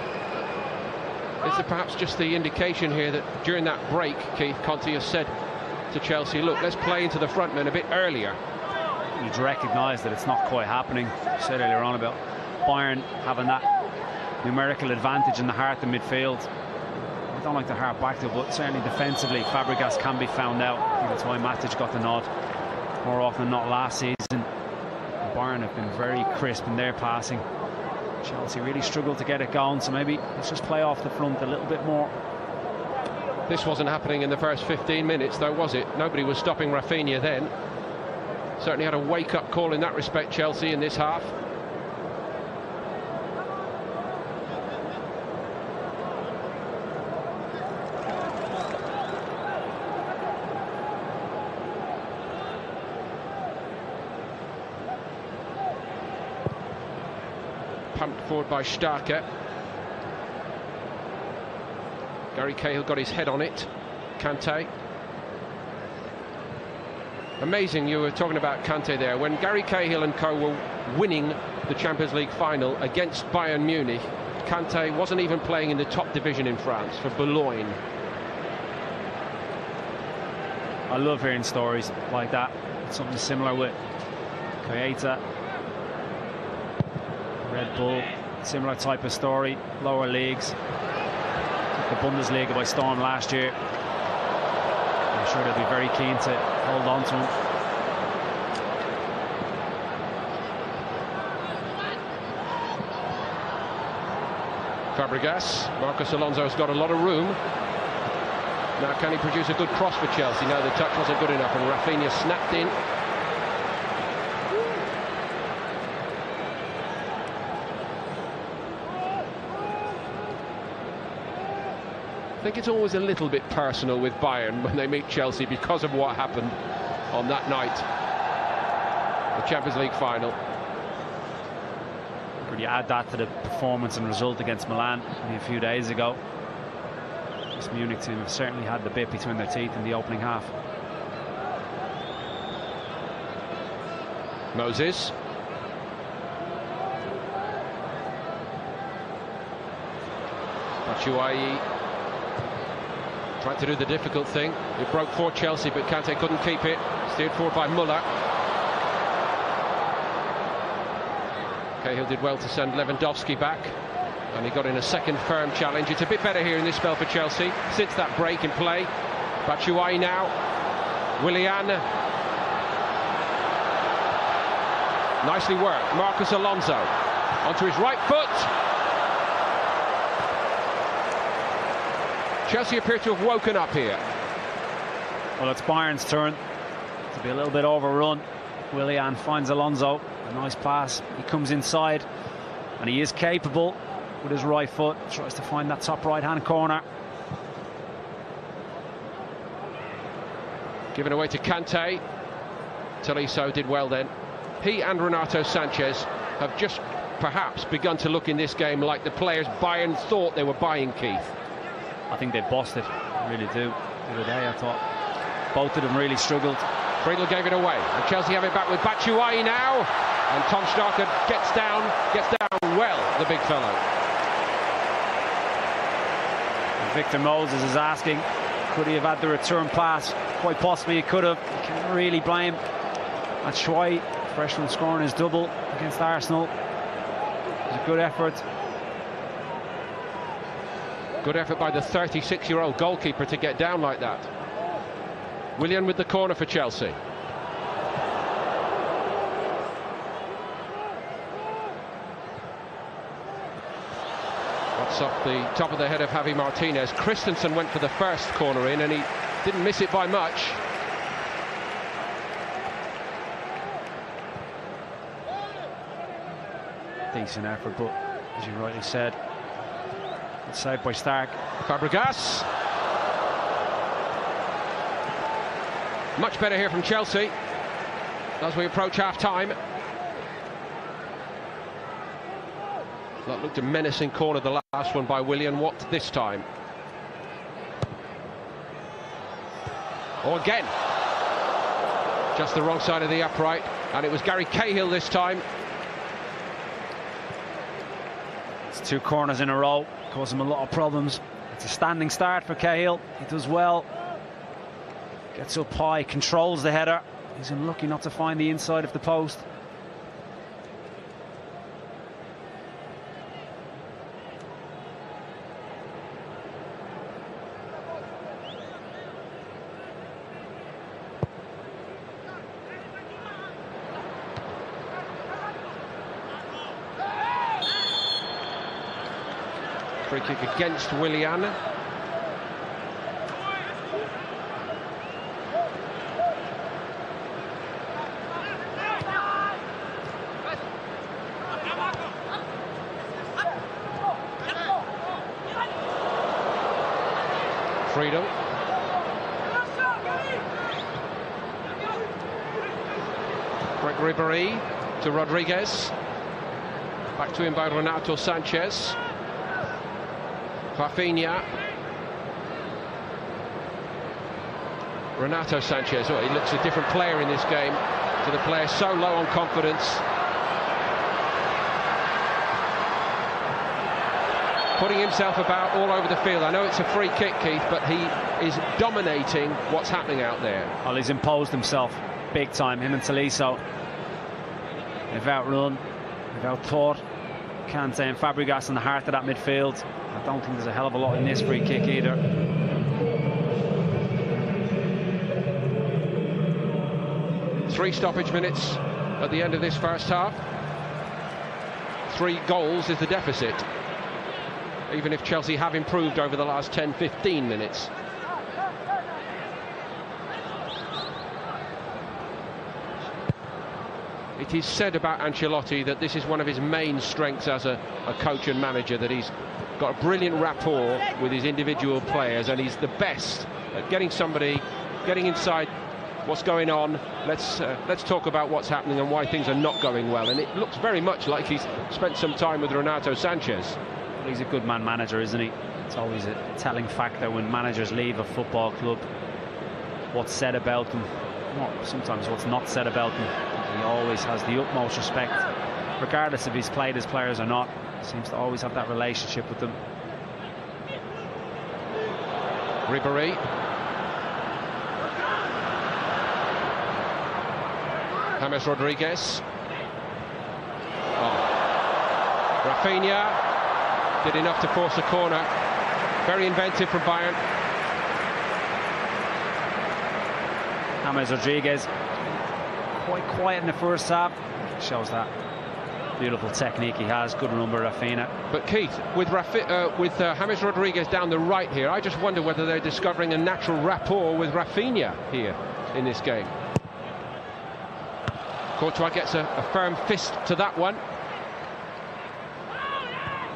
Is there perhaps just the indication here that during that break, Keith, Conte has said to Chelsea, look, let's play into the front men a bit earlier. You'd recognise that it's not quite happening. I said earlier on about Bayern having that numerical advantage in the heart of midfield. I don't like to harp back to it, but certainly defensively, Fabregas can be found out. I think that's why Matic got the nod more often than not last season. Bayern have been very crisp in their passing. Chelsea really struggled to get it going, so maybe let's just play off the front a little bit more. This wasn't happening in the first 15 minutes, though, was it? Nobody was stopping Rafinha then. Certainly had a wake-up call in that respect, Chelsea, in this half. Pumped forward by Starke. Gary Cahill got his head on it. Kante. Amazing, you were talking about Kante there. When Gary Cahill and co were winning the Champions League final against Bayern Munich, Kante wasn't even playing in the top division in France for Boulogne. I love hearing stories like that. Something similar with Keita, Red Bull, similar type of story, lower leagues. Took the Bundesliga by storm last year. I'm sure they'll be very keen to hold on to him. Fabregas, Marcos Alonso's got a lot of room. Now can he produce a good cross for Chelsea? No, the touch wasn't good enough and Rafinha snapped in. I think it's always a little bit personal with Bayern when they meet Chelsea because of what happened on that night, the Champions League final. Could you add that to the performance and result against Milan only a few days ago? This Munich team have certainly had the bit between their teeth in the opening half. Moses. Batshuayi tried to do the difficult thing. It broke for Chelsea, but Kante couldn't keep it. Steered forward by Muller. Cahill did well to send Lewandowski back, and he got in a second firm challenge. It's a bit better here in this spell for Chelsea since that break in play. Batshuayi now. Willian. Nicely worked. Marcos Alonso onto his right foot. Chelsea appear to have woken up here. Well, it's Bayern's turn to be a little bit overrun. Willian finds Alonso. A nice pass. He comes inside, and he is capable with his right foot. Tries to find that top right-hand corner. Given away to Kante. Tolisso did well then. He and Renato Sanchez have just perhaps begun to look in this game like the players Bayern thought they were buying, Keith. I think they busted, really do. The other day I thought both of them really struggled. Friedel gave it away, and Chelsea have it back with Batshuayi now, and Tom Starke gets down well, the big fellow. Victor Moses is asking, could he have had the return pass? Quite possibly he could have. You can't really blame Batshuayi, fresh from scoring his double against Arsenal. It was a good effort. Good effort by the 36-year-old goalkeeper to get down like that. Willian with the corner for Chelsea. That's off the top of the head of Javi Martinez. Christensen went for the first corner in and he didn't miss it by much. Decent effort, but as you rightly said, it's saved by Stark. Fabregas. Much better here from Chelsea as we approach half-time. That looked a menacing corner, the last one by Willian. What this time? Oh, again. Just the wrong side of the upright, and it was Gary Cahill this time. It's 2 corners in a row, caused him a lot of problems. It's a standing start for Cahill. He does well. Gets up high, controls the header. He's unlucky not to find the inside of the post. Free kick against Willian. Freedom. Greg Ribéry to Rodriguez. Back to him by Renato Sanchez. Rafinha. Renato Sanchez, oh, he looks a different player in this game to the player so low on confidence. Putting himself about all over the field. I know it's a free kick, Keith, but he is dominating what's happening out there. Well, he's imposed himself big time, him and Tolisso. They've outrun, they've outthought Kante and Fabregas in the heart of that midfield. I don't think there's a hell of a lot in this free kick either. Three stoppage minutes at the end of this first half. 3 goals is the deficit, even if Chelsea have improved over the last 10-15 minutes. It is said about Ancelotti that this is one of his main strengths as a coach and manager, that he's got a brilliant rapport with his individual players, and he's the best at getting inside what's going on. Let's talk about what's happening and why things are not going well. And it looks very much like he's spent some time with Renato Sanchez. Well, he's a good man manager, isn't he? It's always a telling factor when managers leave a football club, what's said about them, sometimes what's not said about them. He always has the utmost respect, regardless if he's played his players or not. He seems to always have that relationship with them. Ribéry. James Rodriguez. Oh. Rafinha did enough to force a corner. Very inventive from Bayern. James Rodriguez, quite quiet in the first half. Shows that beautiful technique he has. Good run by Rafinha. But Keith, with James Rodriguez down the right here, I just wonder whether they're discovering a natural rapport with Rafinha here in this game. Courtois gets a firm fist to that one.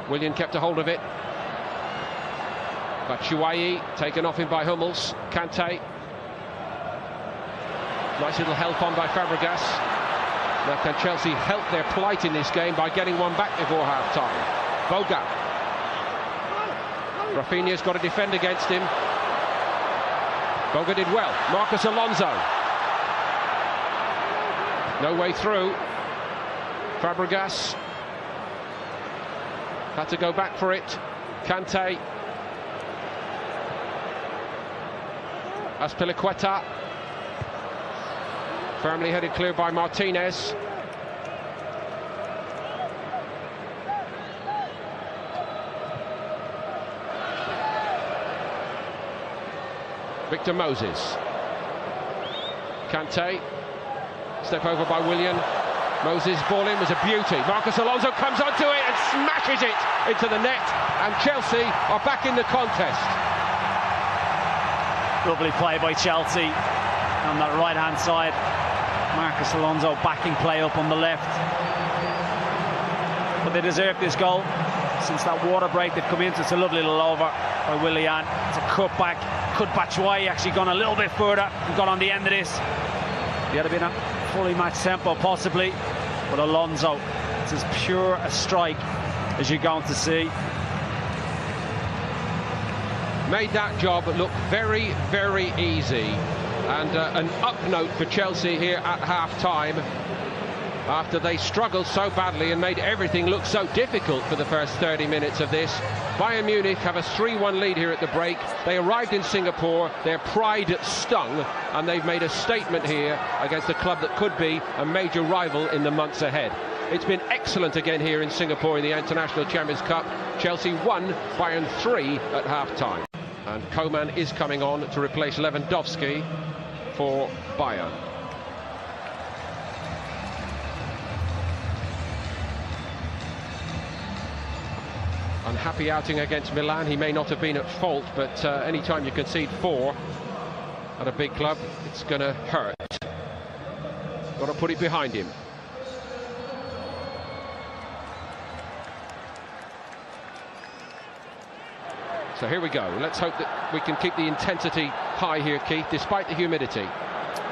Willian kept a hold of it. Batshuayi taken off him by Hummels. Kante. Nice little help on by Fabregas. Now can Chelsea help their plight in this game by getting one back before half-time? Boga. Rafinha's got to defend against him. Boga did well. Marcos Alonso. No way through. Fabregas had to go back for it. Kante. Azpilicueta. Firmly headed clear by Martinez. Victor Moses. Kante. Step over by Willian. Moses' ball in was a beauty. Marcos Alonso comes onto it and smashes it into the net. And Chelsea are back in the contest. Lovely play by Chelsea on that right-hand side. Marcos Alonso backing play up on the left. But they deserve this goal. Since that water break they've come into, it's a lovely little over by Willian. It's a cut back. Could Batshuayi actually gone a little bit further and got on the end of this? He had been a fully matched tempo possibly, but Alonso, it's as pure a strike as you're going to see. Made that job look very, very easy. And an up note for Chelsea here at half-time. after they struggled so badly and made everything look so difficult for the first 30 minutes of this. Bayern Munich have a 3-1 lead here at the break. They arrived in Singapore, their pride stung, and they've made a statement here against a club that could be a major rival in the months ahead. It's been excellent again here in Singapore in the International Champions Cup. Chelsea 1, Bayern 3 at half-time. And Coman is coming on to replace Lewandowski for Bayern. Unhappy outing against Milan. He may not have been at fault, but any time you concede 4 at a big club, it's going to hurt. Got to put it behind him. So here we go. Let's hope that we can keep the intensity high here, Keith, despite the humidity.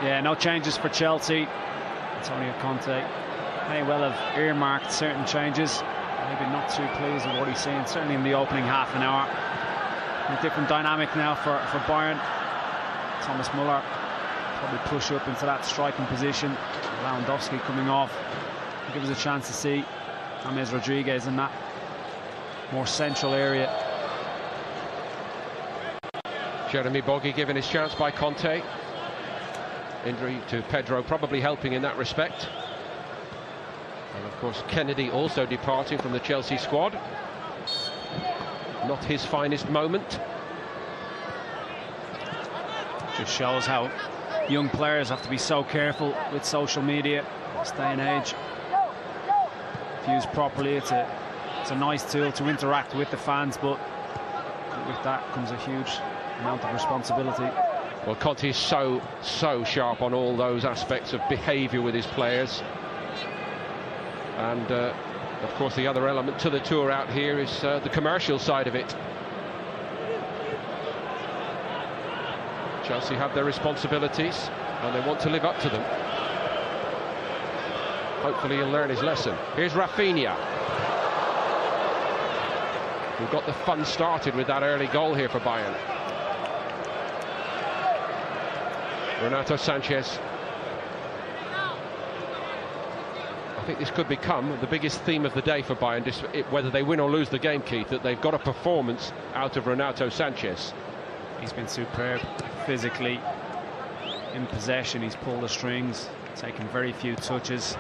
Yeah, no changes for Chelsea. Antonio Conte may well have earmarked certain changes. Maybe not too pleased with what he's seen, certainly in the opening half an hour. A different dynamic now for Bayern. Thomas Müller probably push up into that striking position. Lewandowski coming off. Give us a chance to see James Rodriguez in that more central area. Jeremy Bogi given his chance by Conte. Injury to Pedro probably helping in that respect. And of course Kennedy also departing from the Chelsea squad. Not his finest moment. Just shows how young players have to be so careful with social media this day and age. If used properly, it's a nice tool to interact with the fans, but with that comes a huge amount of responsibility. Well, Conte is so sharp on all those aspects of behaviour with his players. And of course the other element to the tour out here is the commercial side of it. Chelsea have their responsibilities and they want to live up to them. Hopefully he'll learn his lesson. Here's Rafinha, who got the fun started with that early goal here for Bayern. Renato Sanchez. I think this could become the biggest theme of the day for Bayern, whether they win or lose the game, Keith, that they've got a performance out of Renato Sanchez. He's been superb physically, in possession. He's pulled the strings, taken very few touches.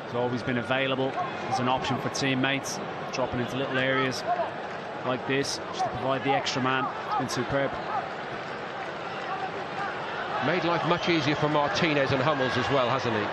He's always been available as an option for teammates, dropping into little areas like this just to provide the extra man. It's been superb. Made life much easier for Martinez and Hummels as well, hasn't he?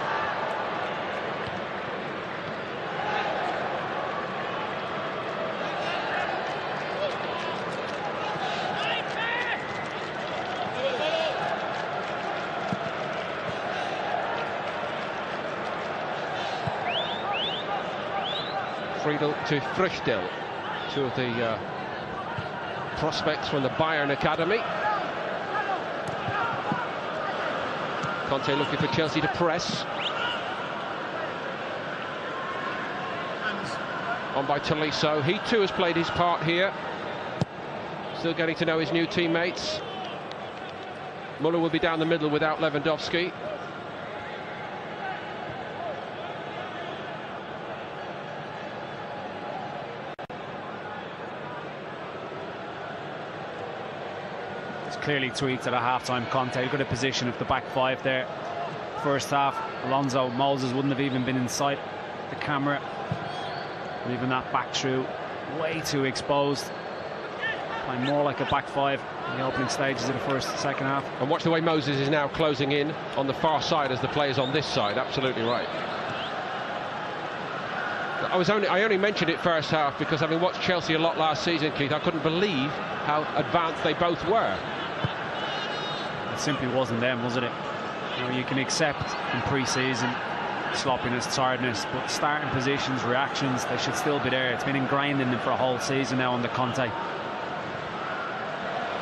Friedel to Früchtel, two of the prospects from the Bayern Academy. Conte looking for Chelsea to press. On by Tolisso. He too has played his part here. Still getting to know his new teammates. Müller will be down the middle without Lewandowski. Clearly tweaked at a half-time. Conte got a position of the back 5 there. First half, Alonso, Moses wouldn't have even been in sight. The camera, leaving that back through way too exposed. Playing more like a back 5 in the opening stages of the second half. And watch the way Moses is now closing in on the far side as the players on this side. Absolutely right. I only mentioned it first half because having watched Chelsea a lot last season, Keith, I couldn't believe how advanced they both were. It simply wasn't them, wasn't it? You know, you can accept in pre-season sloppiness, tiredness, but starting positions, reactions, they should still be there. It's been ingrained in them for a whole season now under Conte.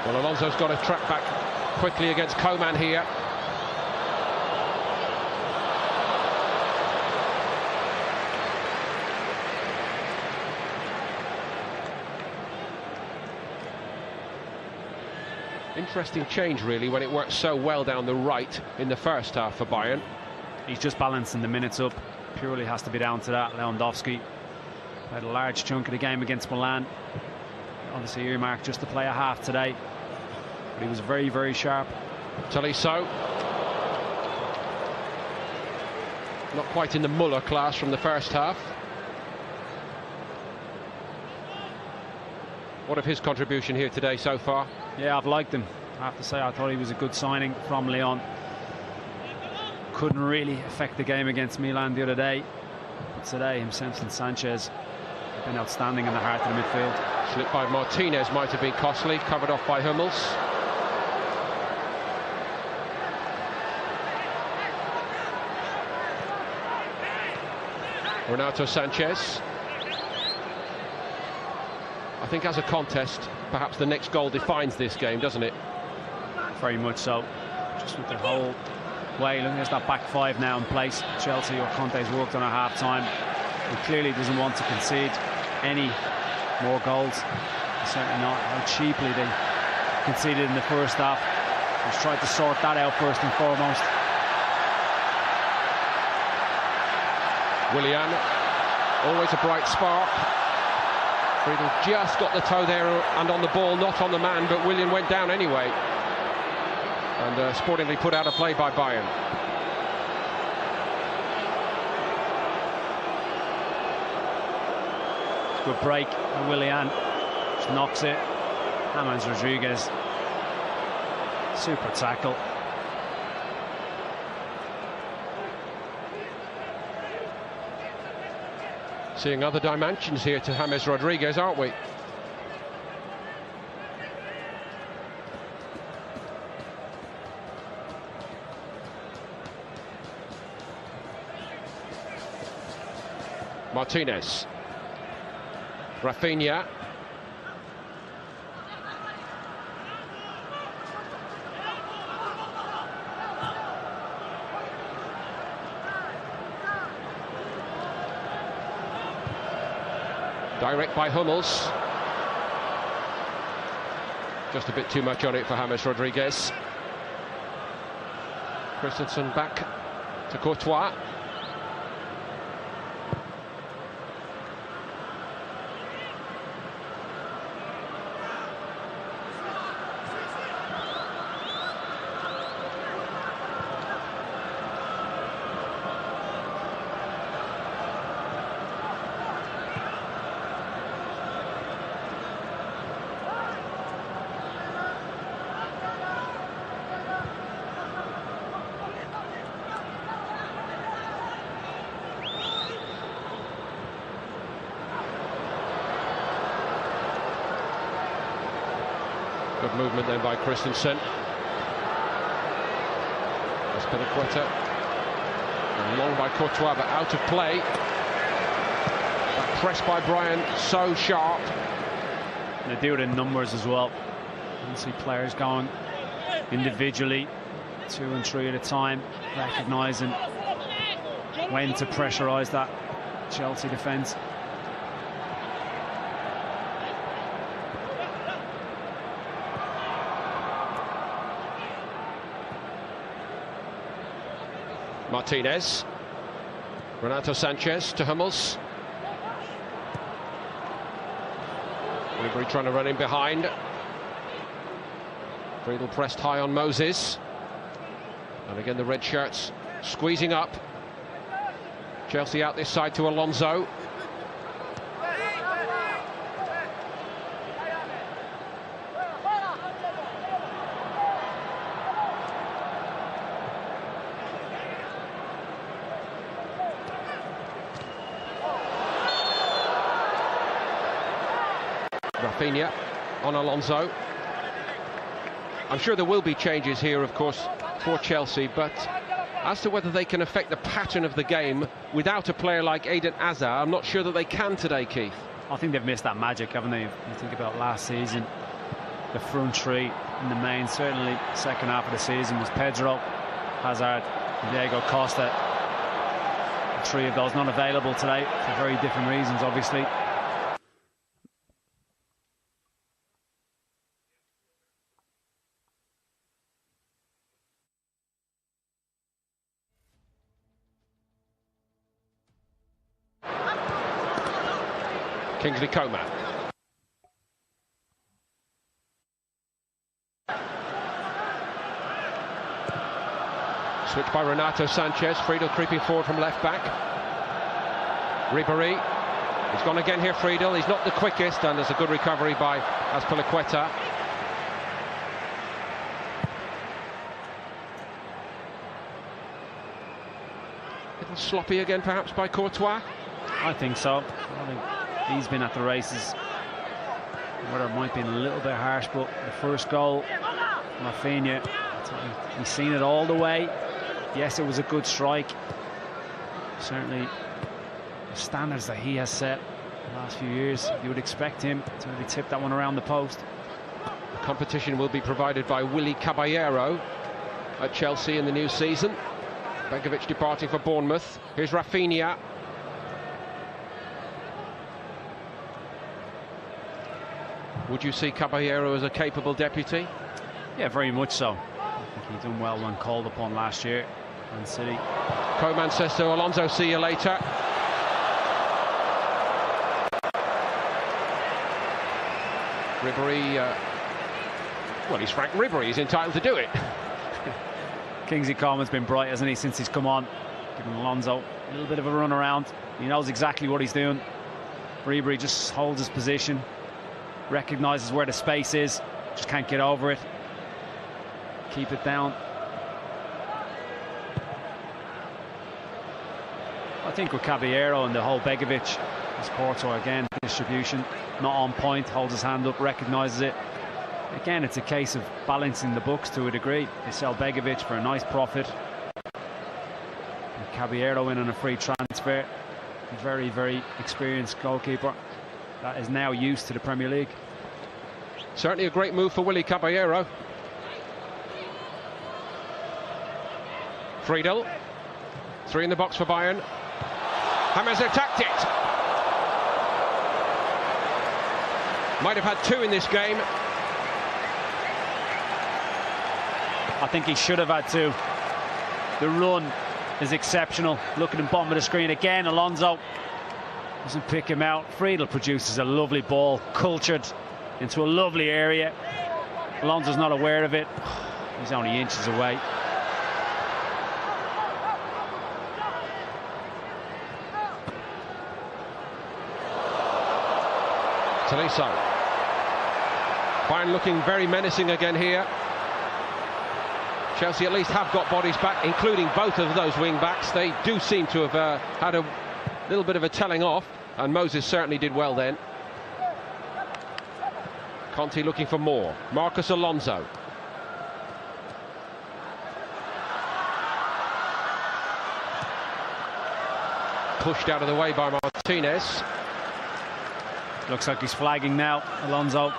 Well, Alonso's got to track back quickly against Coman here. Interesting change, really, when it worked so well down the right in the first half for Bayern. He's just balancing the minutes up. purely has to be down to that. Lewandowski had a large chunk of the game against Milan. Obviously earmarked just to play a half today, but he was very, very sharp. Tolisso. Not quite in the Muller class from the first half. What of his contribution here today so far? Yeah, I've liked him. I have to say, I thought he was a good signing from Lyon. Couldn't really affect the game against Milan the other day, but today himself and Sanchez have been outstanding in the heart of the midfield. Slip by Martinez might have been costly, covered off by Hummels. Renato Sanchez. I think as a contest, perhaps the next goal defines this game, doesn't it? Very much so. Just with the whole way, look, there's that back five now in place. Chelsea or Conte's worked on at half-time. He clearly doesn't want to concede any more goals. Certainly not how cheaply they conceded in the first half. He's tried to sort that out first and foremost. Willian, always a bright spark. Friedel just got the toe there and on the ball, not on the man, but Willian went down anyway. And sportingly put out of play by Bayern. Good break by Willian. Just knocks it. James Rodriguez. Super tackle. Seeing other dimensions here to James Rodriguez, aren't we? Martinez. Rafinha. Direct by Hummels. Just a bit too much on it for James Rodriguez. Christensen back to Courtois. Good movement then by Christensen. Azpilicueta. Long by Courtois, but out of play. That press by Bryan, so sharp. And they do it in numbers as well. You can see players going individually, 2 and 3 at a time, recognising when to pressurise that Chelsea defence. Martinez. Renato Sanchez to Hummels. Ribery trying to run in behind. Friedel pressed high on Moses. And again the red shirts squeezing up. Chelsea out this side to Alonso. Rafinha on Alonso. I'm sure there will be changes here, of course, for Chelsea, but as to whether they can affect the pattern of the game without a player like Eden Hazard, I'm not sure that they can today, Keith. I think they've missed that magic, haven't they? You think about last season, the front three in the main, certainly second half of the season, was Pedro, Hazard, Diego Costa. The three of those not available today for very different reasons, obviously. Kingsley Coman. Switch by Renato Sanchez. Friedel creeping forward from left back. Ribéry. He's gone again here, Friedel. He's not the quickest, and there's a good recovery by Azpilicueta. A little sloppy again, perhaps, by Courtois. I think so. I think he's been at the races. Whether it might be a little bit harsh, but the first goal, Rafinha, he's seen it all the way. Yes, it was a good strike. Certainly, the standards that he has set the last few years, you would expect him to really tip that one around the post. The competition will be provided by Willy Caballero at Chelsea in the new season. Begovic departing for Bournemouth. Here's Rafinha. Would you see Caballero as a capable deputy? Yeah, very much so. I think he done well when called upon last year in City. Coman says to Alonso, see you later. Ribéry, well, he's Frank Ribéry, he's entitled to do it. Kingsley Coman's been bright, hasn't he, since he's come on, giving Alonso a little bit of a run around. He knows exactly what he's doing. Ribéry just holds his position, recognises where the space is, just can't get over it. Keep it down. I think with Caballero and the whole Begovic, it's Courtois again, distribution, not on point, holds his hand up, recognises it. Again, it's a case of balancing the books to a degree. They sell Begovic for a nice profit. And Caballero in on a free transfer. Very, very experienced goalkeeper that is now used to the Premier League. Certainly a great move for Willy Caballero. Friedel. 3 in the box for Bayern. James attacked it. Might have had 2 in this game. I think he should have had 2. The run is exceptional. Look at him, bottom of the screen again. Alonso doesn't pick him out. Friedel produces a lovely ball, cultured into a lovely area. Alonso's not aware of it. He's only inches away. Tolisso. Bayern looking very menacing again here. Chelsea at least have got bodies back, including both of those wing-backs. They do seem to have had a little bit of a telling off, and Moses certainly did well then. Conte looking for more. Marcos Alonso. Pushed out of the way by Martinez. Looks like he's flagging now. Alonso,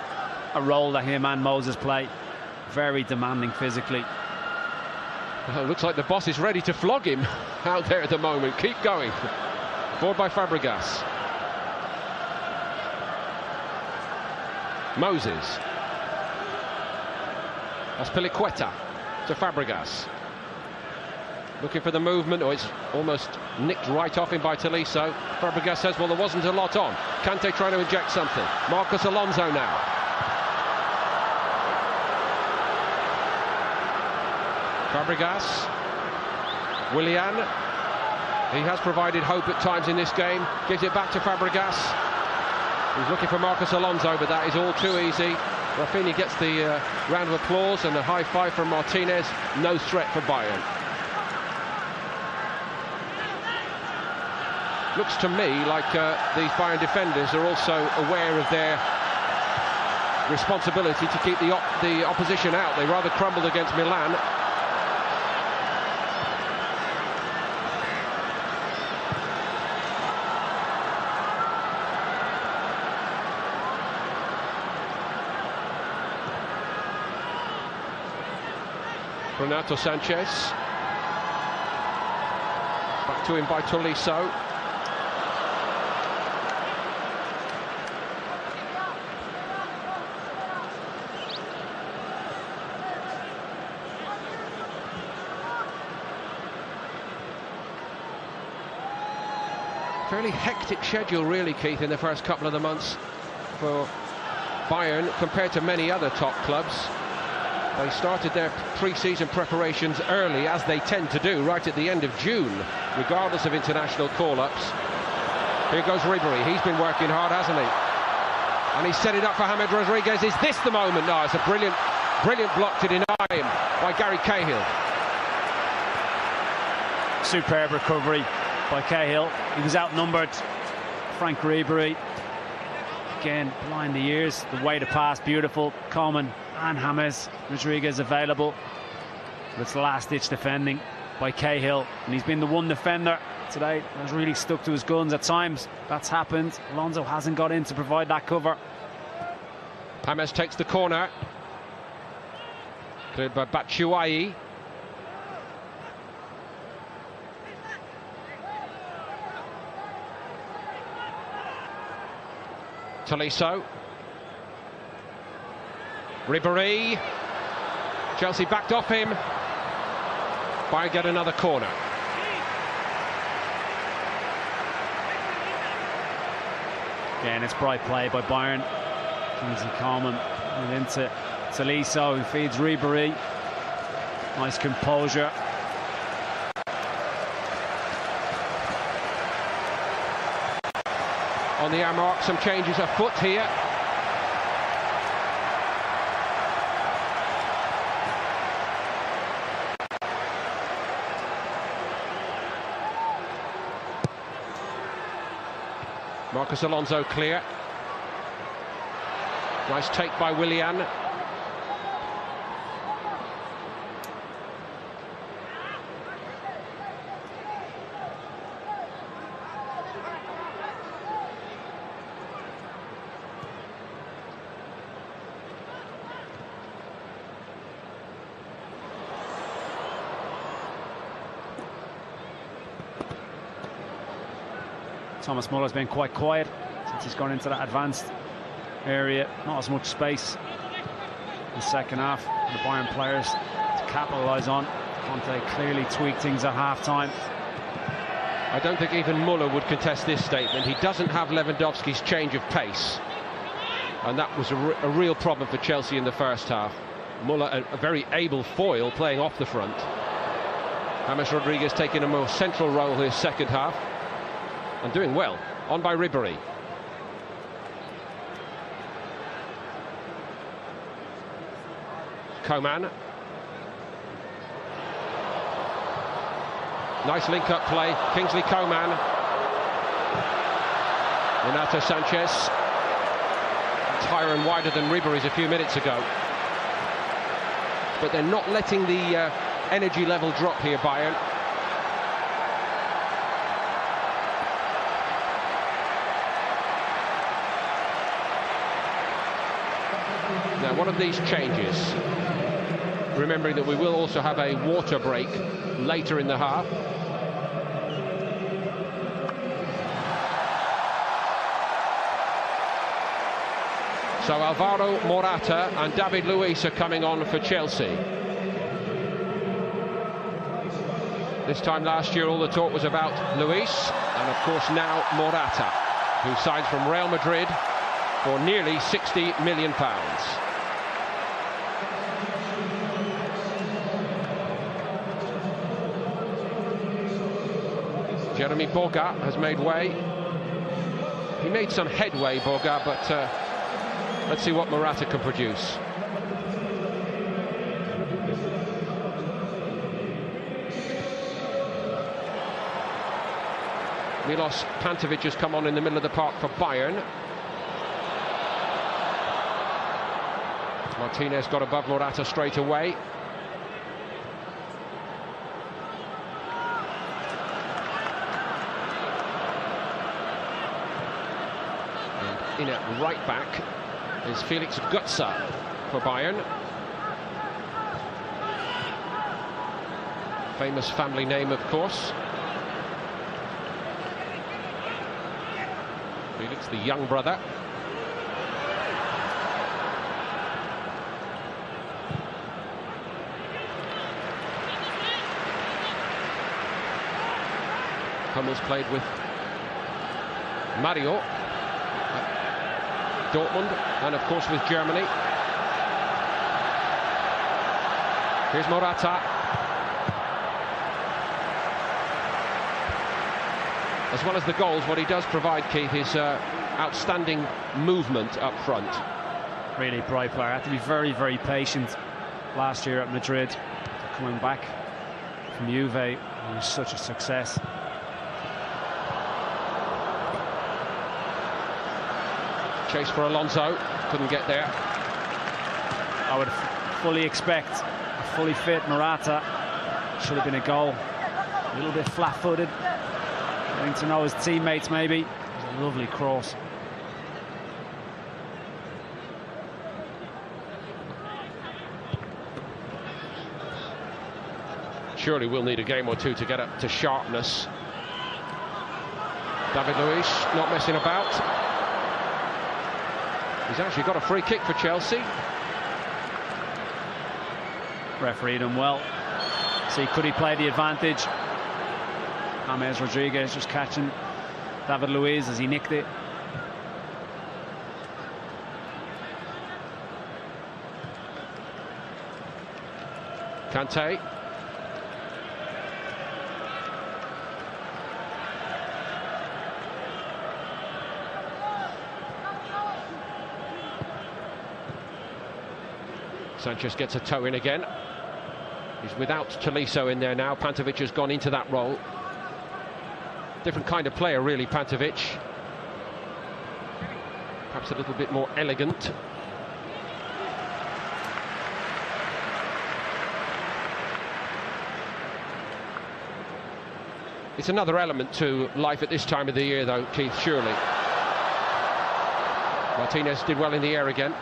a role that him and Moses play. Very demanding physically. Well, looks like the boss is ready to flog him out there at the moment. Keep going. Forward by Fabregas. Moses. Azpilicueta to Fabregas. Looking for the movement. Oh, it's almost nicked right off him by Tolisso. Fabregas says, well, there wasn't a lot on. Kante trying to inject something. Marcos Alonso now. Fabregas. Willian. He has provided hope at times in this game. Gives it back to Fabregas. He's looking for Marcos Alonso, but that is all too easy. Rafinha gets the round of applause and a high five from Martinez. No threat for Bayern. Looks to me like these Bayern defenders are also aware of their responsibility to keep the opposition out. They rather crumbled against Milan. Renato Sanchez. Back to him by Tolisso. fairly hectic schedule, really, Keith, in the first couple of the months for Bayern compared to many other top clubs. They started their pre-season preparations early, as they tend to do, right at the end of June, regardless of international call-ups. Here goes Ribery. He's been working hard, hasn't he? And he's set it up for James Rodriguez. Is this the moment? No, it's a brilliant block to deny him by Gary Cahill. Superb recovery by Cahill. He was outnumbered. Frank Ribery, again, blind the ears. The way to pass, beautiful. Coleman and James Rodriguez available. But it's last-ditch defending by Cahill, and he's been the one defender today has really stuck to his guns. At times that's happened. Alonso hasn't got in to provide that cover. James takes the corner, cleared by Batshuayi. Tolisso. Ribery. Chelsea backed off him. Bayern get another corner. Again, it's bright play by Bayern. Kingsley Coleman and into Tolisso, who feeds Ribery. Nice composure. On the hour mark, some changes afoot here. Marcos Alonso clear. Nice take by Willian. Thomas Muller's been quite quiet since he's gone into that advanced area. Not as much space in the second half for the Bayern players to capitalise on. Conte clearly tweaked things at half-time. I don't think even Muller would contest this statement. He doesn't have Lewandowski's change of pace, and that was a real problem for Chelsea in the first half. Muller, a very able foil, playing off the front. James Rodriguez taking a more central role this second half and doing well. On by Ribery. Coman. Nice link-up play. Kingsley Coman. Renato Sanchez. That's higher and wider than Ribery's a few minutes ago. But they're not letting the energy level drop here, Bayern. Now, one of these changes, remembering that we will also have a water break later in the half. So Alvaro Morata and David Luiz are coming on for Chelsea. This time last year all the talk was about Luiz, and of course now Morata, who signs from Real Madrid for nearly £60 million. Jeremy Boga has made way. He made some headway, Boga, but let's see what Morata can produce. Milos Pantovic has come on in the middle of the park for Bayern. Martinez got above Morata straight away. In at right back is Felix Götze for Bayern. Famous family name, of course. Felix, the young brother. Hummels played with Mario. Dortmund, and of course with Germany. Here's Morata. As well as the goals, what he does provide, Keith, is outstanding movement up front. Really bright player. Had to be very, very patient last year at Madrid. Coming back from Juve, he was such a success. Chase for Alonso, couldn't get there. I would fully expect a fully fit Morata. Should have been a goal. A little bit flat-footed. Getting to know his teammates, maybe. It was a lovely cross. Surely we'll need a game or two to get up to sharpness. David Luiz not messing about. He's actually got a free kick for Chelsea. Refereed him well. See, could he play the advantage? James Rodriguez just catching David Luiz as he nicked it. Kante. Sanchez gets a toe in again. He's without Tolisso in there now. Pantovic has gone into that role. Different kind of player, really, Pantovic. Perhaps a little bit more elegant. It's another element to life at this time of the year, though, Keith, surely. Martinez did well in the air again.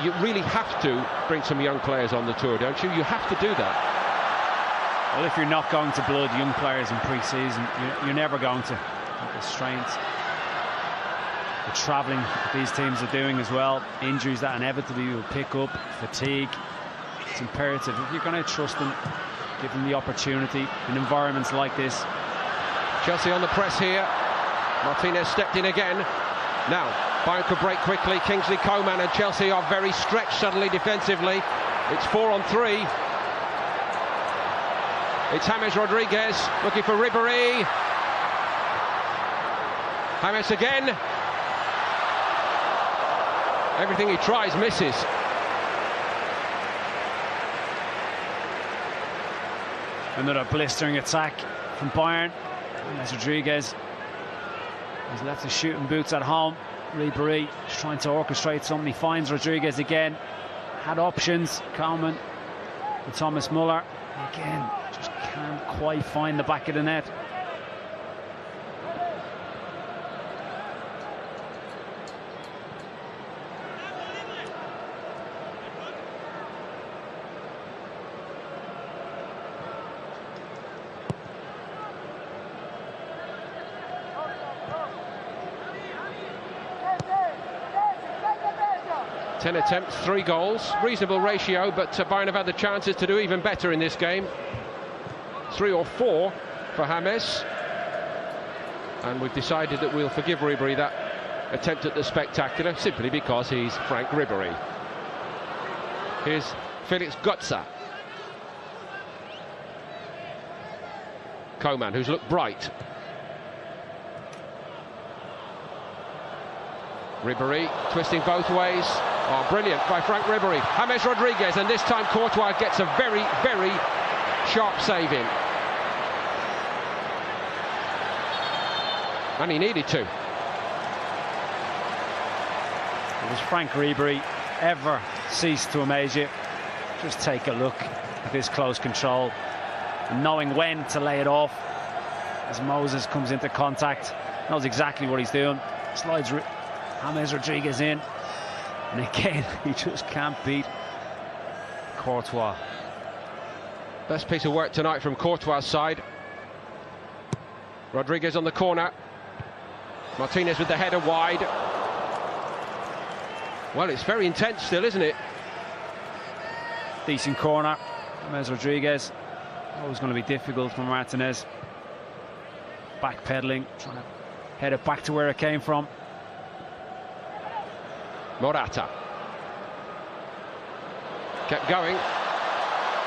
You really have to bring some young players on the tour, don't you? You have to do that. Well, if you're not going to blood young players in pre-season, you're never going to. The strength, the travelling that these teams are doing as well, injuries that inevitably will pick up, fatigue. It's imperative. If you're going to trust them, give them the opportunity in environments like this. Chelsea on the press here. Martinez stepped in again. Now, Bayern could break quickly. Kingsley Coman and Chelsea are very stretched suddenly defensively. It's 4-on-3. It's James Rodriguez looking for Ribéry. James again. Everything he tries misses. Another blistering attack from Bayern. James Rodriguez. He's left his shooting boots at home. Ribéry is trying to orchestrate something. He finds Rodriguez again. Had options. Coman and Thomas Muller. Again, just can't quite find the back of the net. Ten attempts, 3 goals, reasonable ratio, but Bayern have had the chances to do even better in this game. 3 or 4 for James, and we've decided that we'll forgive Ribéry that attempt at the spectacular simply because he's Frank Ribéry. Here's Felix Götze. Coman, who's looked bright. Ribéry twisting both ways. Oh, brilliant by Frank Ribéry. James Rodriguez, and this time Courtois gets a very, very sharp save in. And he needed to. Does Frank Ribéry ever cease to amaze you? Just take a look at this close control and knowing when to lay it off. As Moses comes into contact, knows exactly what he's doing. Slides James Rodriguez in. And again, he just can't beat Courtois. Best piece of work tonight from Courtois' side. Rodriguez on the corner. Martinez with the header wide. Well, it's very intense still, isn't it? Decent corner. James Rodriguez. Always going to be difficult for Martinez. Backpedaling, trying to headed back to where it came from. Morata. Kept going.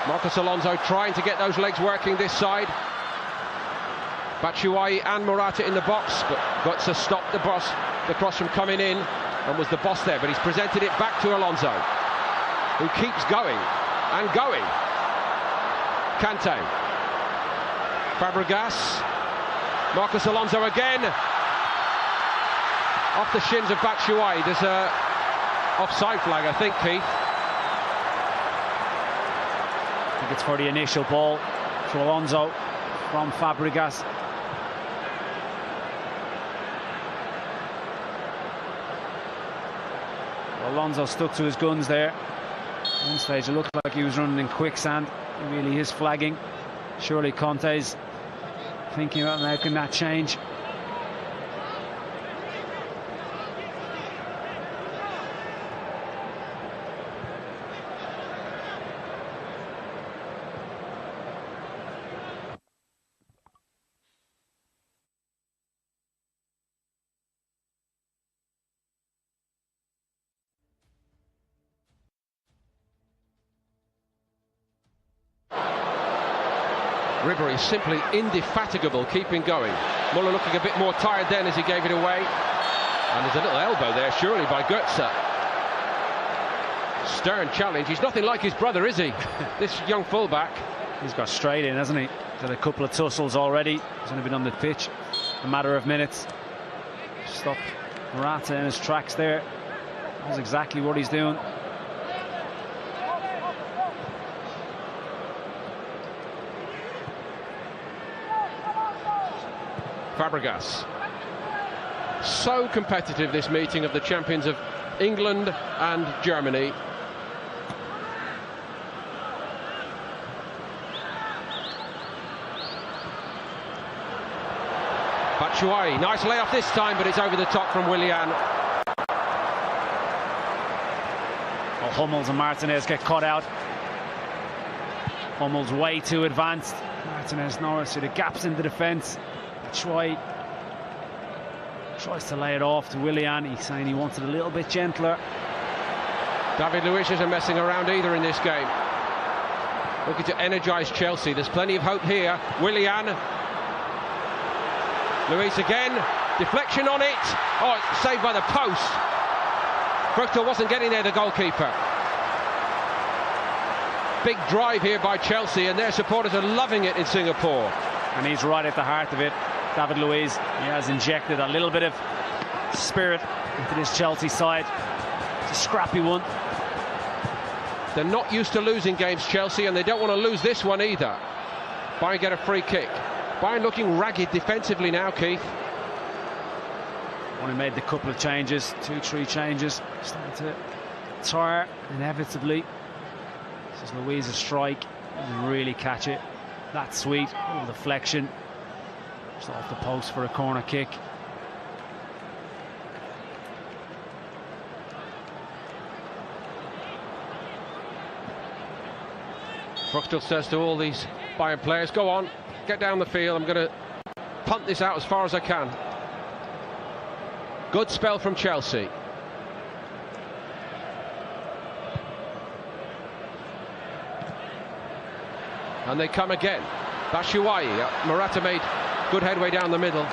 Marcos Alonso trying to get those legs working this side. Batshuayi and Morata in the box, but Götze stopped the cross from coming in, and was the boss there, but he's presented it back to Alonso, who keeps going and going. Kante. Fabregas. Marcos Alonso again. Off the shins of Batshuayi. There's a offside flag, I think, Keith. I think it's for the initial ball to Alonso from Fabregas. Alonso stuck to his guns there. At one stage it looked like he was running in quicksand. He really is flagging. Surely Conte's thinking about how can that change. Ribery simply indefatigable, keeping going. Muller looking a bit more tired then as he gave it away. And there's a little elbow there, surely, by Götze. Stern challenge. He's nothing like his brother, is he? This young fullback. He's got straight in, hasn't he? Had a couple of tussles already. He's only been on the pitch a matter of minutes. Stop Morata in his tracks there. That's exactly what he's doing. Fabregas. So competitive, this meeting of the champions of England and Germany. Batshuayi, nice layoff this time, but it's over the top from Willian. Well, Hummels and Martinez get caught out. Hummels way too advanced. Martinez nowhere, so the gaps in the defence. Batshuayi tries to lay it off to Willian. He's saying he wants it a little bit gentler. David Luiz isn't messing around either in this game. Looking to energise Chelsea. There's plenty of hope here. Willian. Luiz again. Deflection on it. Oh, saved by the post. Freuchtel wasn't getting there, the goalkeeper. Big drive here by Chelsea, and their supporters are loving it in Singapore. And he's right at the heart of it. David Luiz, he has injected a little bit of spirit into this Chelsea side. It's a scrappy one. They're not used to losing games, Chelsea, and they don't want to lose this one either. Bayern get a free kick. Bayern looking ragged defensively now, Keith. Only made the couple of changes, 2-3 changes. Starting to tire inevitably. This is Luiz's strike. Doesn't really catch it. That's sweet. Oh, deflection. Just off the post for a corner kick. Freuchtel says to all these Bayern players, go on, get down the field. I'm going to punt this out as far as I can. Good spell from Chelsea. And they come again. Batshuayi. Morata made good headway down the middle.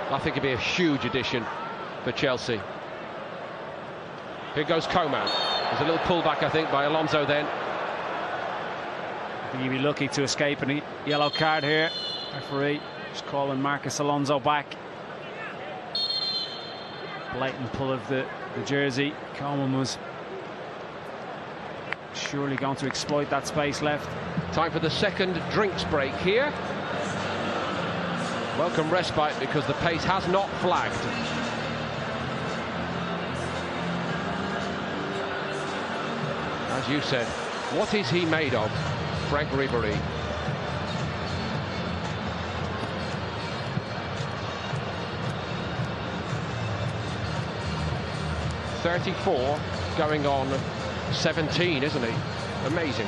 I think it'd be a huge addition for Chelsea. Here goes Coman. There's a little pullback, I think, by Alonso then. I think he'd be lucky to escape a yellow card here. Referee just calling Marcos Alonso back. Blatant pull of the jersey. Coman was surely going to exploit that space left. Time for the second drinks break here. Welcome respite because the pace has not flagged. As you said, what is he made of, Frank Ribery? .34 going on 17, isn't he? Amazing.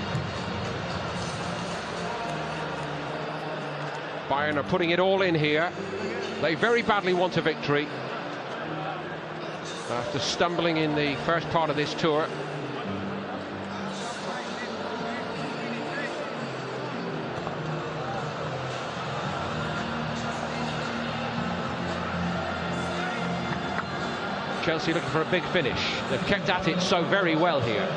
Bayern are putting it all in here. They very badly want a victory after stumbling in the first part of this tour. Chelsea looking for a big finish. They've kept at it so very well here.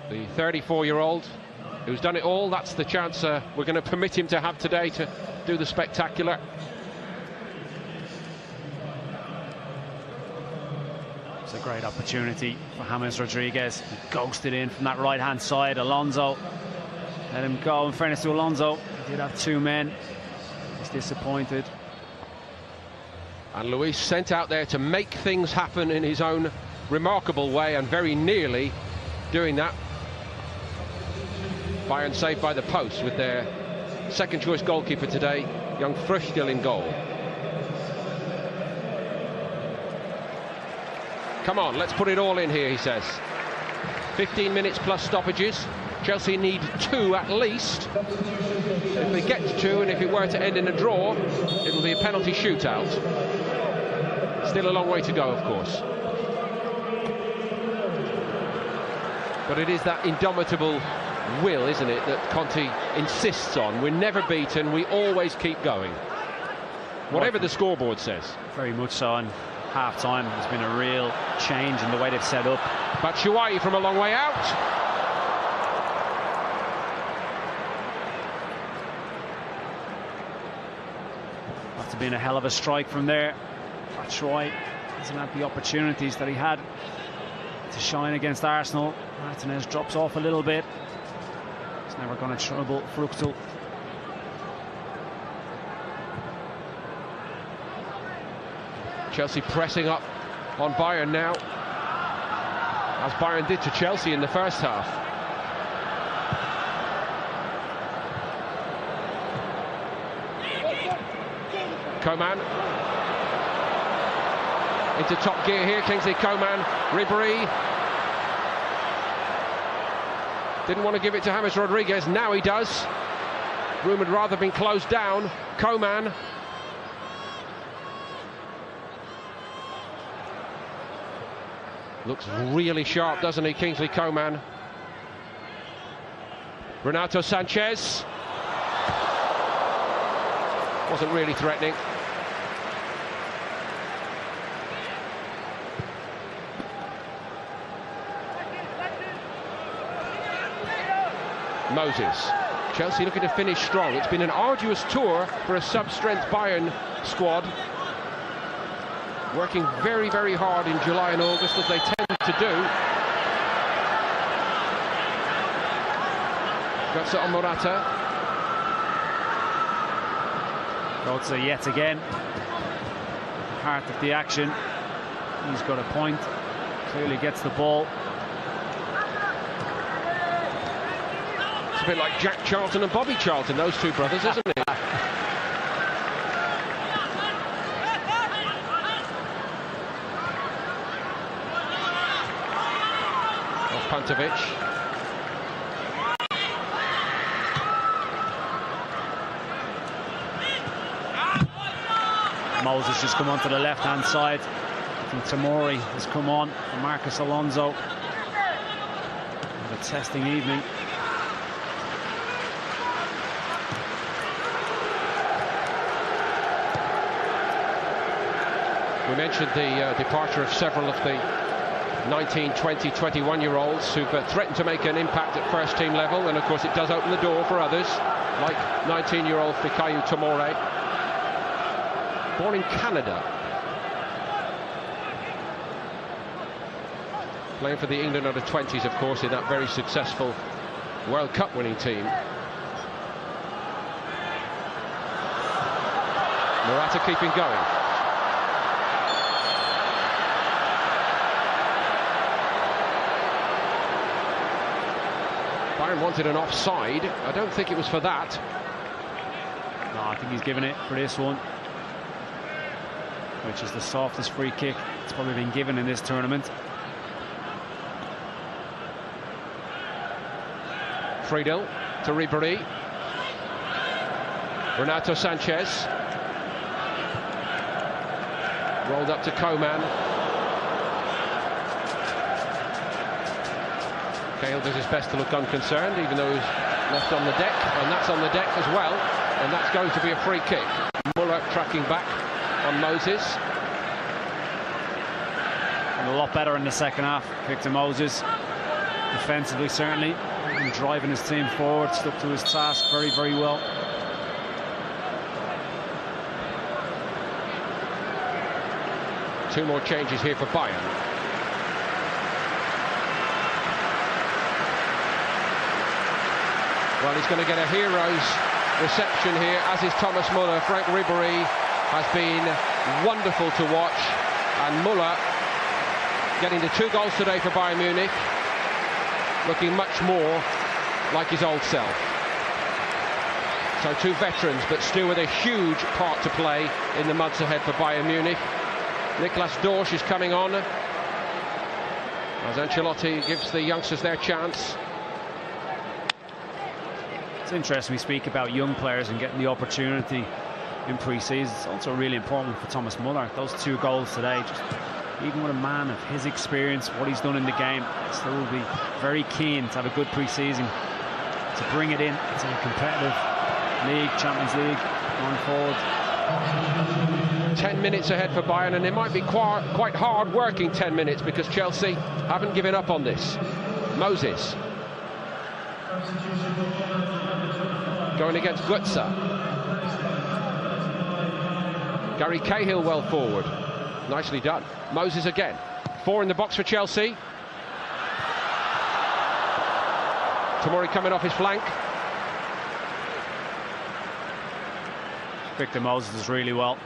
The 34-year-old who's done it all, that's the chance we're going to permit him to have today to do the spectacular. It's a great opportunity for James Rodriguez. He ghosted in from that right-hand side. Alonso let him go. In fairness to Alonso, he did have two men. He's disappointed. And Luis sent out there to make things happen in his own remarkable way, and very nearly doing that. Bayern saved by the post with their second choice goalkeeper today, young Früchtel, in goal. Come on, let's put it all in here, he says. 15 minutes plus stoppages. Chelsea need 2 at least. If they get to 2, and if it were to end in a draw, it'll be a penalty shootout. Still a long way to go, of course. But it is that indomitable will, isn't it, that Conte insists on. We're never beaten, we always keep going, whatever the scoreboard says. Very much so. And half-time there's been a real change in the way they've set up. Batshuayi from a long way out. Must have been a hell of a strike from there. Batshuayi hasn't had the opportunities that he had to shine against Arsenal. Martinez drops off a little bit. He's never going to trouble Früchtel. Chelsea pressing up on Bayern now, as Bayern did to Chelsea in the first half. Coman into top gear here. Kingsley Coman, Ribéry didn't want to give it to James Rodriguez. Now he does. Room had rather been closed down. Coman. Looks really sharp, doesn't he, Kingsley Coman? Renato Sanchez. Wasn't really threatening. Moses. Chelsea looking to finish strong. It's been an arduous tour for a sub-strength Bayern squad, working very, very hard in July and August, as they tend to do. Götze on Morata. Götze yet again, heart of the action. He's got a point. Clearly gets the ball. It's a bit like Jack Charlton and Bobby Charlton, those two brothers, isn't it? Pantovic. Moses just come onto the left-hand side. I think Tomori has come on for Marcos Alonso. A testing evening. We mentioned the departure of several of the 19, 20, 21-year-olds who've threatened to make an impact at first-team level, and of course it does open the door for others, like 19-year-old Fikayo Tomori, born in Canada, playing for the England under-20s, of course, in that very successful World Cup winning team. Morata keeping going. Bayern wanted an offside. I don't think it was for that. No, I think he's given it for this one, which is the softest free kick it's probably been given in this tournament. Friedel. to Ribéry. Renato Sanchez. Rolled up to Coman. Cahill does his best to look unconcerned, even though he's left on the deck, and that's on the deck as well, and that's going to be a free kick. Muller tracking back on Moses. And a lot better in the second half. Victor Moses, defensively certainly, and driving his team forward, stuck to his task very, very well. Two more changes here for Bayern. Well, he's going to get a hero's reception here, as is Thomas Muller. Frank Ribéry has been wonderful to watch, and Muller getting the 2 goals today for Bayern Munich, looking much more like his old self. So 2 veterans, but still with a huge part to play in the months ahead for Bayern Munich. Niklas Dorsch is coming on as Ancelotti gives the youngsters their chance. It's interesting we speak about young players and getting the opportunity in pre-season. It's also really important for Thomas Muller. Those 2 goals today, just even with a man of his experience, what he's done in the game, still will be very keen to have a good pre-season, to bring it in to a competitive league, Champions League, going forward. 10 minutes ahead for Bayern, and it might be quite hard working 10 minutes because Chelsea haven't given up on this. Moses going against Götze. Gary Cahill well forward. Nicely done. Moses again. 4 in the box for Chelsea. Tomori coming off his flank. Victor Moses does really well.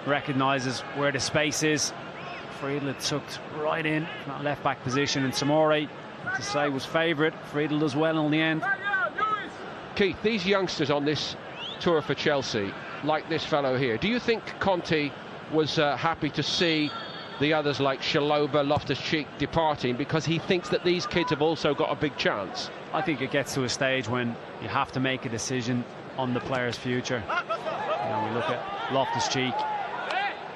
Recognises where the space is. Friedel tucked right in that left back position, and Tomori, to say, was favourite. Friedel does well in the end. Keith, these youngsters on this tour for Chelsea, like this fellow here, do you think Conte was happy to see the others like Chalobah, Loftus-Cheek departing because he thinks that these kids have also got a big chance? I think it gets to a stage when you have to make a decision on the player's future. You know, we look at Loftus-Cheek.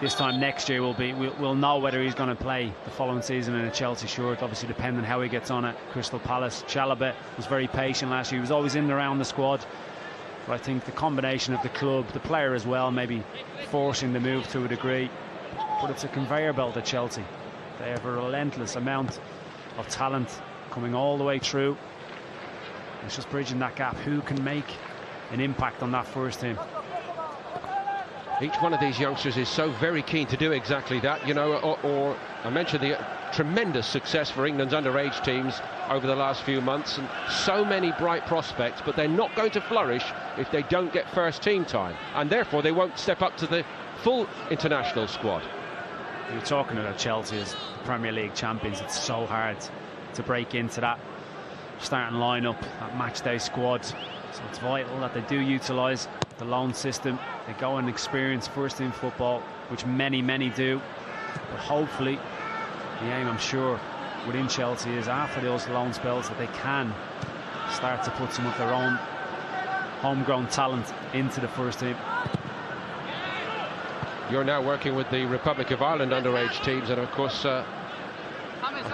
This time next year we'll know whether he's going to play the following season in a Chelsea shirt, obviously depending on how he gets on at Crystal Palace. Chalobah was very patient last year. He was always in and around the squad. But I think the combination of the club, the player as well, maybe forcing the move to a degree. But it's a conveyor belt at Chelsea. They have a relentless amount of talent coming all the way through. It's just bridging that gap. Who can make an impact on that first team? Each one of these youngsters is so very keen to do exactly that, you know, or I mentioned the tremendous success for England's underage teams over the last few months, and so many bright prospects, but they're not going to flourish if they don't get first team time, and therefore they won't step up to the full international squad. You're talking about Chelsea as Premier League champions. It's so hard to break into that starting lineup, that match day squad. So it's vital that they do utilise the loan system. They go and experience first team football, which many do. But hopefully, the aim, I'm sure, within Chelsea is after those loan spells that they can start to put some of their own homegrown talent into the first team. You're now working with the Republic of Ireland underage teams, and of course I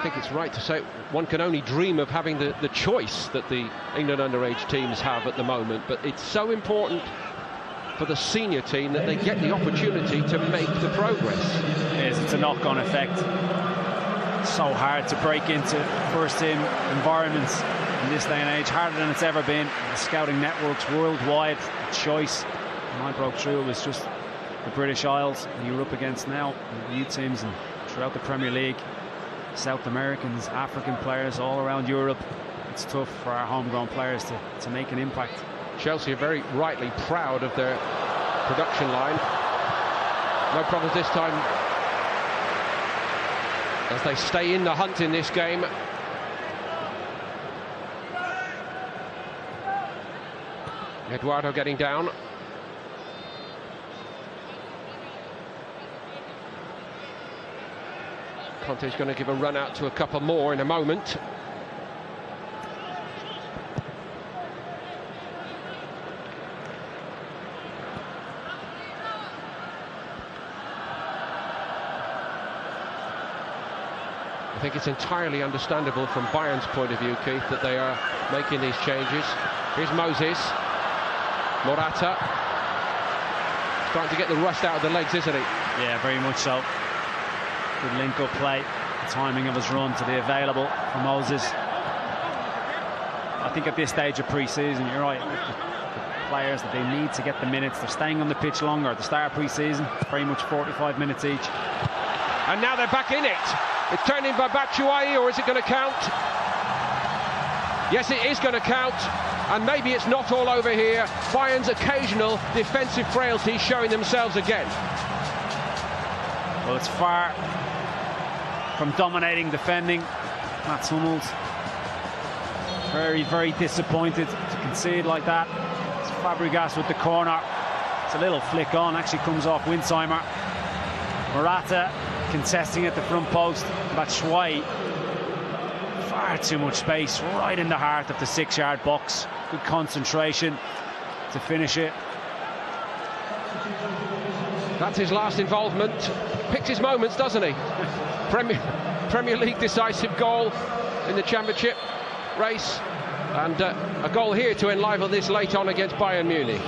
think it's right to say one can only dream of having the choice that the England underage teams have at the moment, but it's so important for the senior team that they get the opportunity to make the progress. It is. It's a knock-on effect. It's so hard to break into first team environments in this day and age, harder than it's ever been. The scouting networks worldwide, the choice. When I broke through, it was just the British Isles, and you're up against now the youth teams and throughout the Premier League, South Americans, African players all around Europe. It's tough for our homegrown players to make an impact. Chelsea are very rightly proud of their production line. No problems this time as they stay in the hunt in this game. Eduardo getting down. Conte's going to give a run out to a couple more in a moment. I think it's entirely understandable from Bayern's point of view, Keith, that they are making these changes. Here's Moses. Morata. Starting to get the rust out of the legs, isn't he? Yeah, very much so. Good link-up play. The timing of his run to be available for Moses. I think at this stage of pre-season, you're right, the players that they need to get the minutes, they're staying on the pitch longer. At the start of pre-season, very much 45 minutes each. And now they're back in it. It's turned in by Batshuayi, or is it going to count? Yes, it is going to count. And maybe it's not all over here. Bayern's occasional defensive frailty showing themselves again. Well, it's far from dominating defending. Mats Hummels very, very disappointed to concede like that. It's Fabregas with the corner. It's a little flick on, actually comes off Winsheimer. Morata contesting at the front post. Batshuayi, far too much space right in the heart of the 6-yard box. Good concentration to finish it. That's his last involvement. Picks his moments, doesn't he? Premier League decisive goal in the Championship race, and a goal here to enliven this late on against Bayern Munich.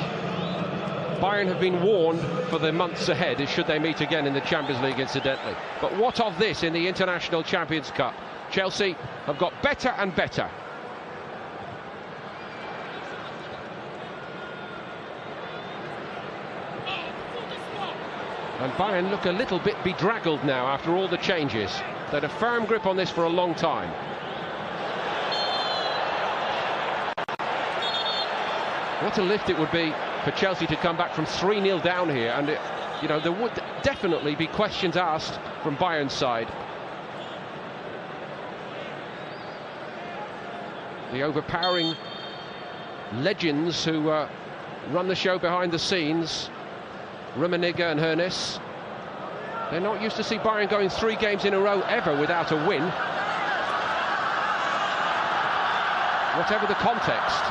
Bayern have been warned for the months ahead, should they meet again in the Champions League, incidentally. But what of this in the International Champions Cup? Chelsea have got better and better. And Bayern look a little bit bedraggled now after all the changes. They had a firm grip on this for a long time. What a lift it would be for Chelsea to come back from 3-0 down here, and you know, there would definitely be questions asked from Bayern's side. The overpowering legends who run the show behind the scenes, Rummenigge and Hoeneß, they're not used to see Bayern going 3 games in a row ever without a win, whatever the context.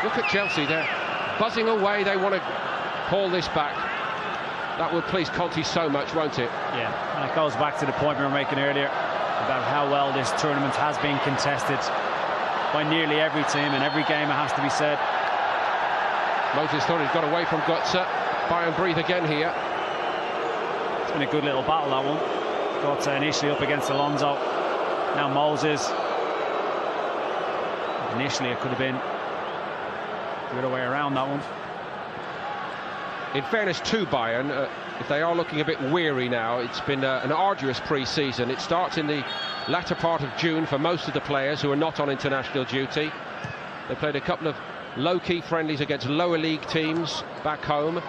Look at Chelsea, they're buzzing away, they want to haul this back. That would please Conte so much, won't it? Yeah, and it goes back to the point we were making earlier about how well this tournament has been contested by nearly every team, and every game, it has to be said. Moses thought he'd got away from Götze. Bayern breathe again here. It's been a good little battle, that one. Götze initially up against Alonso. Now Moses. Initially it could have been the other way around, that one. In fairness to Bayern, if they are looking a bit weary now, it's been an arduous pre-season. It starts in the latter part of June for most of the players who are not on international duty. They played a couple of low-key friendlies against lower league teams back home,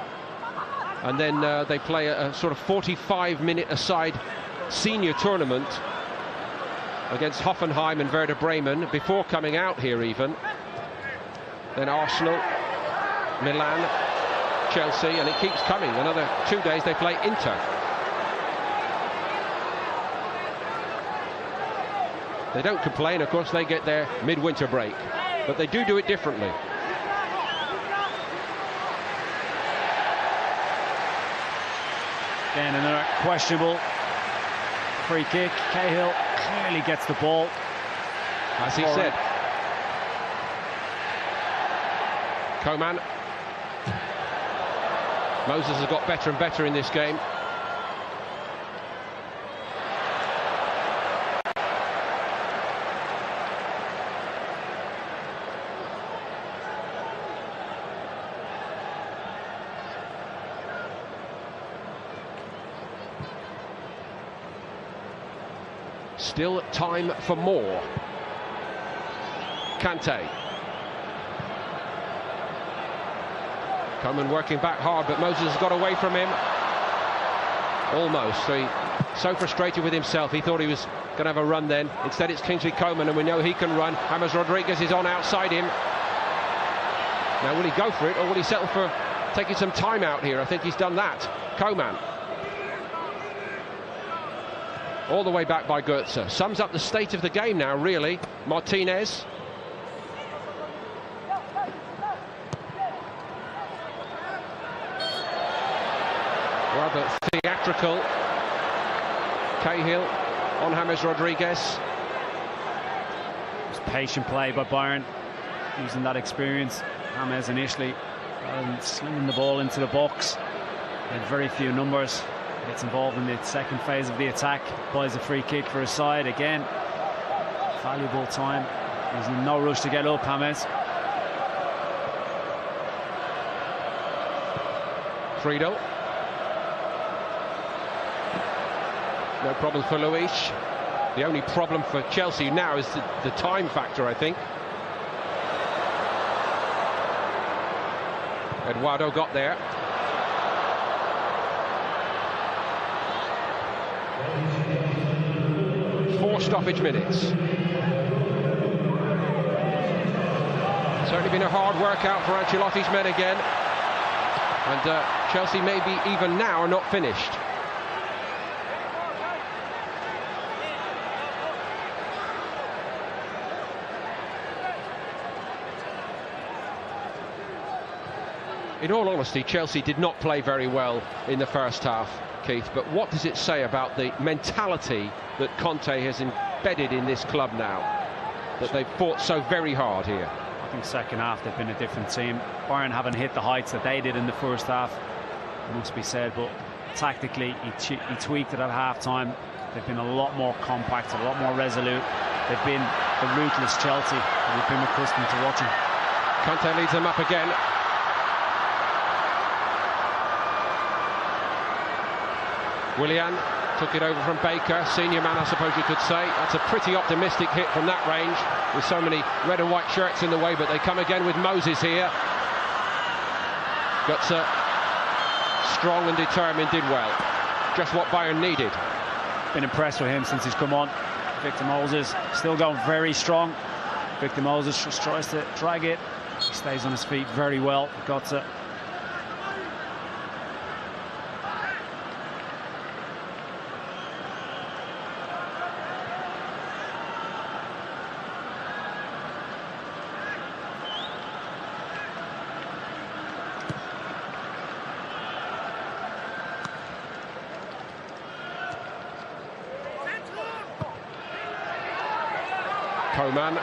and then they play a sort of 45-minute aside senior tournament against Hoffenheim and Werder Bremen before coming out here even. Then Arsenal, Milan, Chelsea, and it keeps coming. Another 2 days they play Inter. They don't complain, of course, they get their midwinter break, but they do it differently. Again, another questionable free kick. Cahill clearly gets the ball. As he said. Coman. Moses has got better and better in this game. Still time for more. Kante. Coman working back hard, but Moses has got away from him. Almost. So frustrated with himself. He thought he was going to have a run then. Instead it's Kingsley Coman, and we know he can run. James Rodriguez is on outside him. Now will he go for it, or will he settle for taking some time out here? I think he's done that. Coman. All the way back by Götze. Sums up the state of the game now, really. Martinez. Rather theatrical Cahill on James Rodriguez. Just patient play by Bayern, using that experience. James initially slinging the ball into the box. He had very few numbers. Gets involved in the second phase of the attack. Buys a free kick for his side again. Valuable time. There's no rush to get up, James. Friedel. No problem for Luis. The only problem for Chelsea now is the time factor, I think. Eduardo got there. Four stoppage minutes. Certainly been a hard workout for Ancelotti's men again. And Chelsea maybe even now are not finished. In all honesty, Chelsea did not play very well in the first half, Keith, but what does it say about the mentality that Conte has embedded in this club now, that they've fought so very hard here? I think second half they've been a different team. Bayern haven't hit the heights that they did in the first half, it must be said, but tactically he tweaked it at half-time. They've been a lot more compact, a lot more resolute. They've been the ruthless Chelsea that we've been accustomed to watching. Conte leads them up again. Willian took it over from Baker, senior man I suppose you could say. That's a pretty optimistic hit from that range, with so many red and white shirts in the way, but they come again with Moses here. Götze, strong and determined, did well. Just what Bayern needed. Been impressed with him since he's come on. Victor Moses still going very strong. Victor Moses just tries to drag it. He stays on his feet very well. Götze. Coman,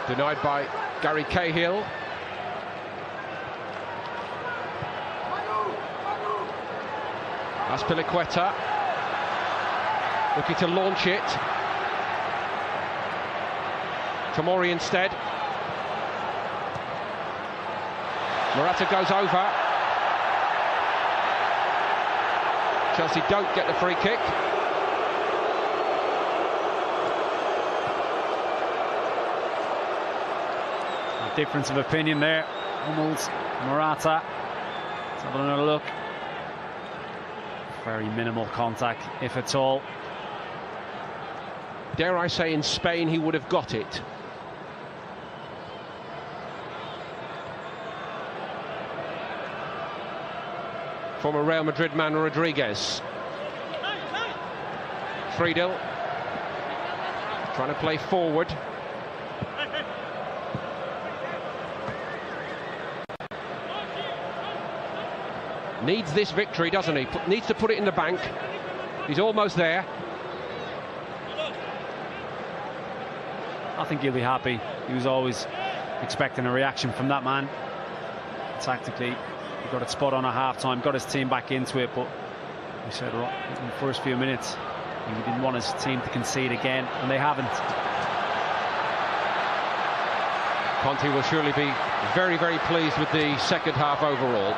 denied by Gary Cahill. Azpilicueta looking to launch it. Tomori instead. Morata goes over. Chelsea don't get the free kick. Difference of opinion there. Hummels, Morata. Let's have another look. Very minimal contact, if at all. Dare I say, in Spain he would have got it. Former Real Madrid man Rodriguez. Friedel trying to play forward. Needs this victory, doesn't he? Needs to put it in the bank. He's almost there. I think he'll be happy. He was always expecting a reaction from that man. Tactically, he got it spot on at half-time, got his team back into it, but we said in the first few minutes he didn't want his team to concede again, and they haven't. Conte will surely be very, very pleased with the second half overall.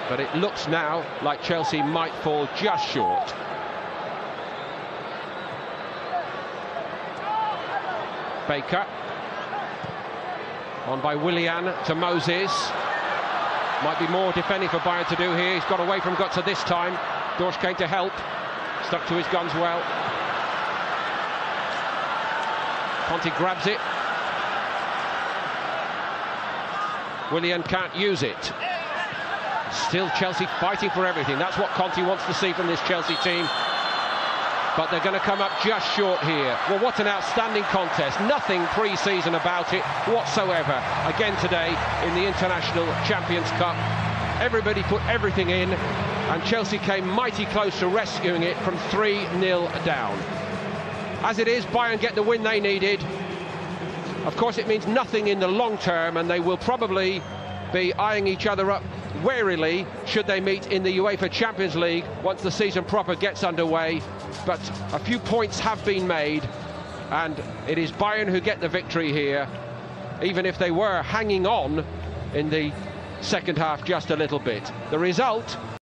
But it looks now like Chelsea might fall just short. Baker. On by Willian to Moses. Might be more defending for Bayern to do here. He's got away from Götze this time. Dorsch came to help. Stuck to his guns well. Conte grabs it. Willian can't use it. Still Chelsea fighting for everything. That's what Conte wants to see from this Chelsea team. But they're going to come up just short here. Well, what an outstanding contest. Nothing pre-season about it whatsoever. Again today in the International Champions Cup. Everybody put everything in. and Chelsea came mighty close to rescuing it from 3-0 down. As it is, Bayern get the win they needed. Of course, it means nothing in the long term, and they will probably be eyeing each other up warily should they meet in the UEFA Champions League once the season proper gets underway. But a few points have been made, and it is Bayern who get the victory here, even if they were hanging on in the second half just a little bit. The result